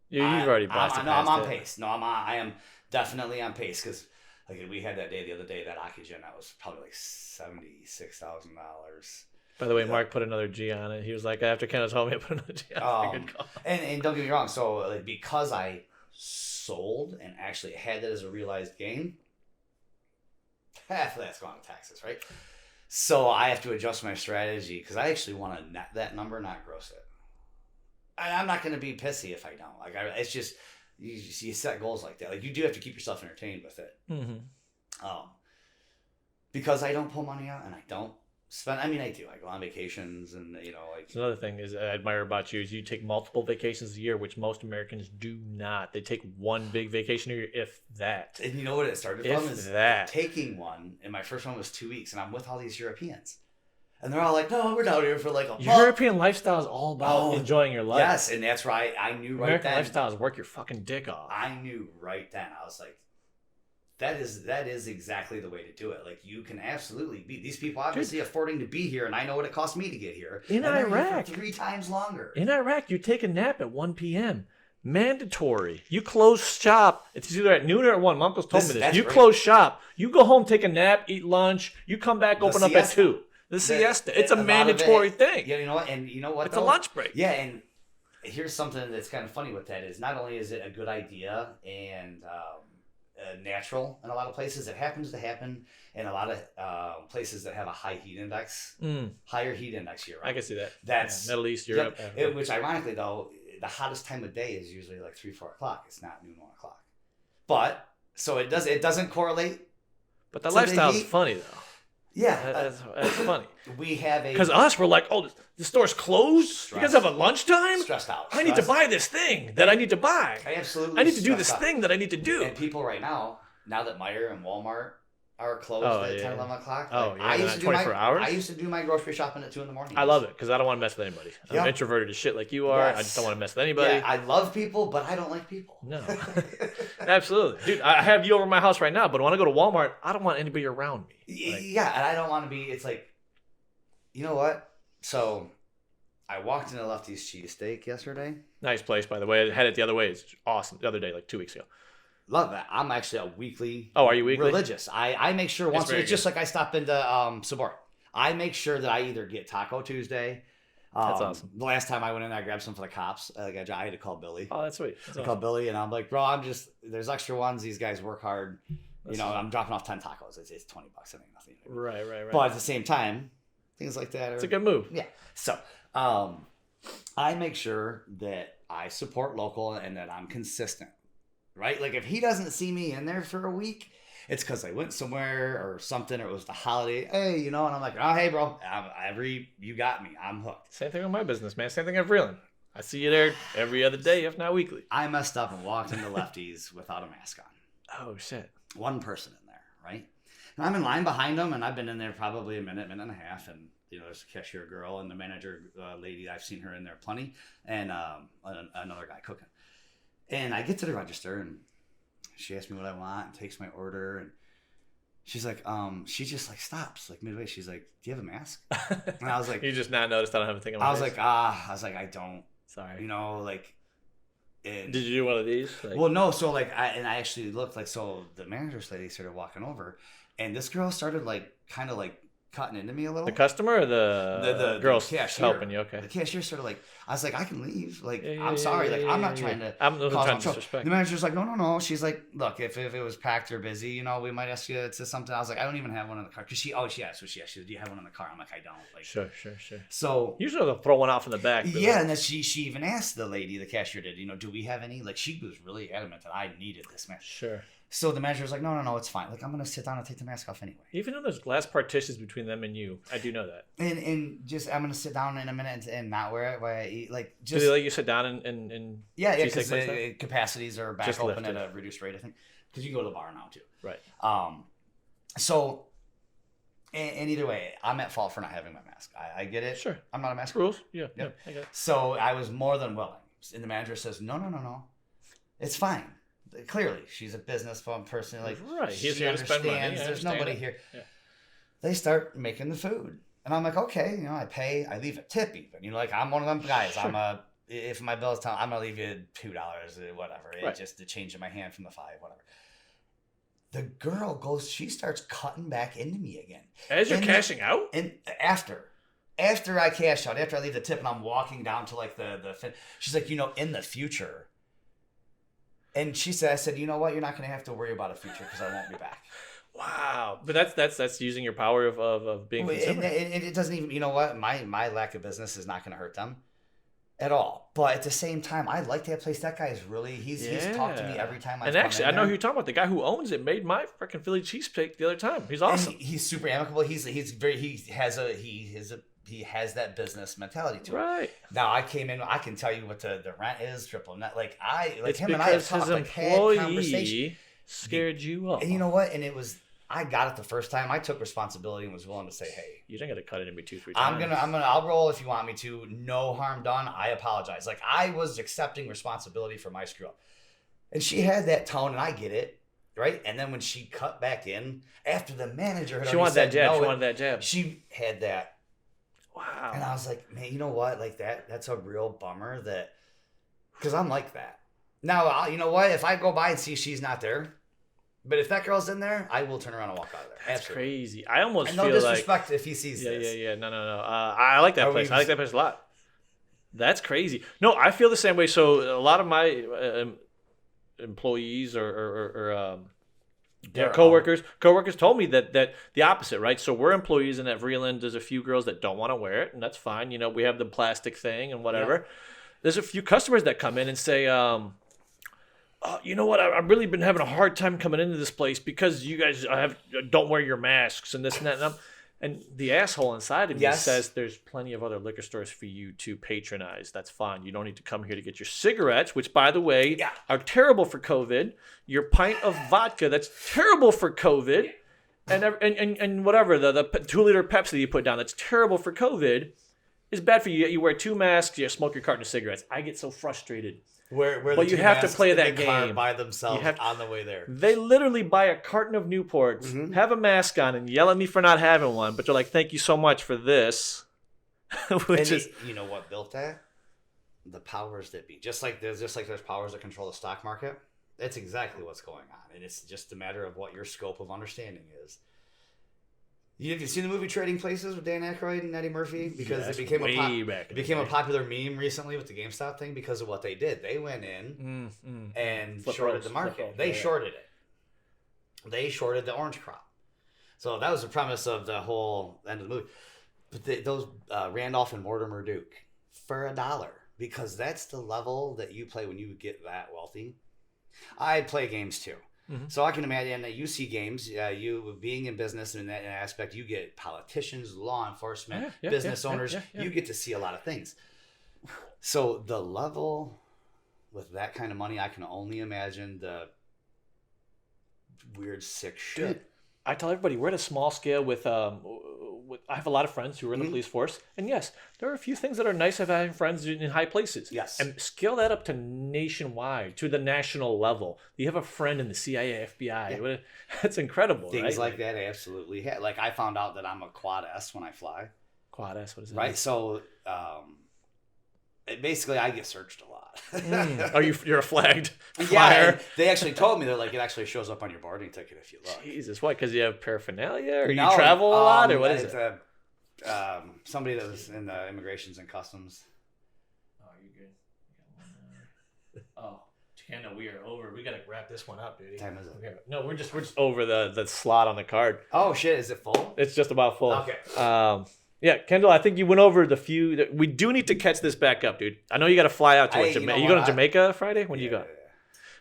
You've already blasted. I'm on pace. I am definitely on pace because like we had that day the other day that Oxygen that was probably like $76,000. By the way, Mark put another G on it. He was like, after Kendall told me, I put another G on it. Good call. And don't get me wrong. So like, because I sold and actually had that as a realized gain, half of that's gone to taxes, right? So I have to adjust my strategy because I actually want to net that number, not gross it. I'm not going to be pissy if I don't. Like, it's just you set goals like that. Like, you do have to keep yourself entertained with it. Because I don't pull money out and I don't spend. I mean, I do. I go on vacations and like. So another thing is I admire about you is you take multiple vacations a year, which most Americans do not. They take one big vacation a year, if that. And you know what it started from is taking one, and my first one was 2 weeks, and I'm with all these Europeans, and they're all like, "No, we're down here for like a month." European lifestyle is all about enjoying your life. Yes, and that's right. I knew right then. American lifestyle is work your fucking dick off. I knew right then. I was like, That is exactly the way to do it. Like, you can absolutely be these people obviously affording to be here, and I know what it cost me to get here. In and Iraq, they're here for 3 times longer. In Iraq, you take a nap at 1 p.m. Mandatory. You close shop. It's either at noon or at 1. My uncle's told me this. You close shop. You go home, take a nap, eat lunch. You come back, open up at 2. The siesta. It's a mandatory thing. Yeah, you know what? And you know what? It's a lunch break. Yeah, and here's something that's kind of funny with that is not only is it a good idea and natural in a lot of places, it happens to happen in a lot of places that have a high heat index, higher heat index year round. I can see that. That's Middle East, Europe. Which ironically though, the hottest time of day is usually like 3, 4 o'clock. It's not noon, 1 o'clock. But so it doesn't correlate. But the lifestyle is funny though. Yeah, that's funny. We have because we're like, oh, the store's closed. You guys have a lunchtime. Stressed out. I need to buy this thing that I need to buy. I need to do this thing that I need to do. And people right now that Meijer and Walmart are closed at 10, 11 o'clock. Oh, yeah. I used to 24 hours? I used to do my grocery shopping at 2 in the morning. I love it because I don't want to mess with anybody. I'm introverted as shit like you are. Yes. I just don't want to mess with anybody. Yeah, I love people, but I don't like people. No. Absolutely. Dude, I have you over my house right now, but when I go to Walmart, I don't want anybody around me. Yeah, and I don't want to be, it's like, you know what? So I walked into Lefty's Cheesesteak yesterday. Nice place, by the way. I had it the other way. It's awesome. The other day, like 2 weeks ago. Love that. I'm actually a weekly. Oh, are you weekly? Religious. I make sure once. It's just like I stop into Sabor. I make sure that I either get Taco Tuesday. That's awesome. The last time I went in, I grabbed some for the cops. I had to call Billy. Oh, that's sweet. That's I called Billy, and I'm like, bro, there's extra ones. These guys work hard. I'm dropping off 10 tacos. It's $20. It ain't nothing. Right. But at the same time, things like that. It's a good move. Yeah. So, I make sure that I support local and that I'm consistent. Right? Like if he doesn't see me in there for a week, it's because I went somewhere or something, or it was the holiday. Hey, and I'm like, oh, hey, bro, you got me. I'm hooked. Same thing with my business, man. Same thing at Freeland. I see you there every other day, if not weekly. I messed up and walked into Lefty's without a mask on. Oh, shit. One person in there, right? And I'm in line behind them, and I've been in there probably a minute and a half, and there's a cashier girl and the manager lady. I've seen her in there plenty, and another guy cooking. And I get to the register, and she asks me what I want and takes my order, and she's like, she just like stops like midway. She's like, "Do you have a mask?" And I was like, "You just not noticed I don't have a thing on my face?" I was like, I don't. Sorry. And did you do one of these? Well, no. So I actually looked so the manager's lady started walking over, and this girl started kind of cutting into me a little. The customer or the girl helping you? Okay. The cashier sort of I was like, I can leave. I'm sorry. I'm not trying to. I'm not trying to disrespect. The manager's like, no. She's like, look, if it was packed or busy, we might ask you to something. I was like, I don't even have one in the car. Because she asked, do you have one in the car? I'm like, I don't. Sure. So usually they'll throw one off in the back. Yeah, and then she even asked the lady, the cashier did, do we have any? She was really adamant that I needed this mask. Sure. So the manager was like, no, it's fine. I'm going to sit down and take the mask off anyway. Even though there's glass partitions between them and you, I do know that. And just, I'm going to sit down in a minute and not wear it while I eat. Do they let you sit down and yeah, because the capacities are back just open at a reduced rate, I think. Because you can go to the bar now, too. Right. So, and either way, I'm at fault for not having my mask. I get it. Sure. I'm not a mask. Rules. Yeah, I get it. So I was more than willing. And the manager says, no. It's fine. Clearly, she's a business person. Right. He's here to spend money. There's nobody here. Yeah. They start making the food, and I'm like, okay, I pay. I leave a tip even. I'm one of them guys. Sure. If my bill's telling, I'm gonna leave you $2, whatever. Right. Just to change in my hand from the $5, whatever. The girl goes. She starts cutting back into me again. As you're cashing out. And after I cash out, after I leave the tip, and I'm walking down to the. She's like, in the future. And she said, I said, you know what? You're not going to have to worry about a future because I won't be back. Wow. But that's using your power of being consumer. And it doesn't even, my lack of business is not going to hurt them at all. But at the same time, I like that place. That guy is really, he's talked to me every time I come in. And actually, I know who you're talking about. The guy who owns it made my freaking Philly cheesesteak the other time. He's awesome. And he's super amicable. He has that business mentality to it. Right. Now I came in. I can tell you what the rent is, triple net. It's him and I have talked, his employee scared you up. And you know what? And it was, I got it the first time. I took responsibility and was willing to say, hey, you didn't got to cut it in me 2-3 times. I'll roll if you want me to. No harm done. I apologize. I was accepting responsibility for my screw up. And she had that tone, and I get it. right? And then when she cut back in after the manager had She already wanted said that jab. no, She wanted that jab. she had that. Wow. And I was like, man, you know what? Like that's a real bummer that, because I'm like that. Now, you know what? If I go by and see she's not there, but if that girl's in there, I will turn around and walk out of there. That's Absolutely. crazy. I almost And feel no disrespect like if he sees yeah, this. yeah. No. I like that Are we place. I like that place a lot. That's crazy. No, I feel the same way. So a lot of my employees or coworkers told me that the opposite, right? So we're employees, and at Vreeland, there's a few girls that don't want to wear it, and that's fine. You know, we have the plastic thing and whatever. Yeah. There's a few customers that come in and say, you know what? I've really been having a hard time coming into this place because you guys don't wear your masks and this and that. And the asshole inside of me says there's plenty of other liquor stores for you to patronize. That's fine. You don't need to come here to get your cigarettes, which, by the way, are terrible for COVID. Your pint of vodka, that's terrible for COVID. And whatever, the 2-liter Pepsi that you put down, that's terrible for COVID, is bad for you. You wear 2 masks, you smoke your carton of cigarettes. I get so frustrated. But you have to play that game by themselves on the way there. They literally buy a carton of Newports, have a mask on, and yell at me for not having one. But they're like, "Thank you so much for this." You know what built that? The powers that be. Just like there's powers that control the stock market. That's exactly what's going on, and it's just a matter of what your scope of understanding is. Have you seen the movie Trading Places with Dan Aykroyd and Eddie Murphy? Because it became a popular meme recently with the GameStop thing because of what they did. They went in and shorted the market. They shorted it. They shorted the orange crop. So that was the premise of the whole end of the movie. But those Randolph and Mortimer Duke for $1, because that's the level that you play when you get that wealthy. I play games too. So I can imagine that you see games, you being in business in that aspect, you get politicians, law enforcement, business owners. You get to see a lot of things. So the level with that kind of money, I can only imagine the weird, sick shit. Dude, I tell everybody we're at a small scale with I have a lot of friends who are in the police force, and yes, there are a few things that are nice of having friends in high places. Yes, and scale that up to nationwide, to the national level. You have a friend in the CIA, FBI. That's incredible. Things right? like that, absolutely. Like I found out that I'm a Quad S when I fly. Quad S, what is that? Right, so basically I get searched a lot. You're a flagged flyer? Yeah, they actually told me, they're like, it actually shows up on your boarding ticket if you look. Jesus, what? Because you have paraphernalia, or you travel a lot, or what is it? Somebody that was in the immigrations and customs. Oh, you're good. Kendall, we are over. We gotta wrap this one up, dude. Time is it? No, we're just over the slot on the card. Oh shit, is it full? It's just about full. Okay. Yeah, Kendall, I think you went over the few. We do need to catch this back up, dude. I know you got to fly out to Jamaica. You going to Jamaica Friday? When do you go?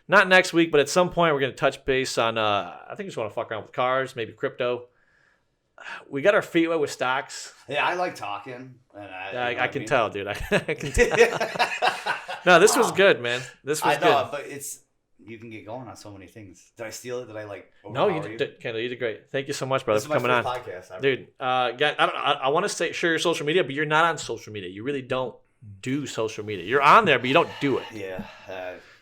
Not next week, but at some point we're going to touch base on, I think we just want to fuck around with cars, maybe crypto. We got our feet wet with stocks. Yeah, I like talking. And I can tell, dude. I can tell. No, this was good, man. This was good. But you can get going on so many things. Did I steal it? Did I No, you did, Kendall. You did great. Thank you so much, brother, for coming on. Podcast, dude. I want to share your social media, but you're not on social media. You really don't do social media. You're on there, but you don't do it. Yeah.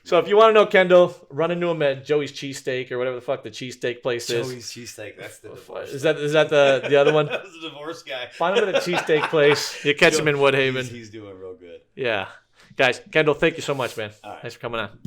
So if you want to know Kendall, run into him at Joey's Cheesesteak or whatever the fuck the cheesesteak place is. Joey's Cheesesteak. That's the divorce. Is that the other one? That's the divorce guy. Find him at a cheesesteak place. You catch him in Woodhaven. He's doing real good. Yeah. Guys, Kendall, thank you so much, man. All right. Thanks for coming on.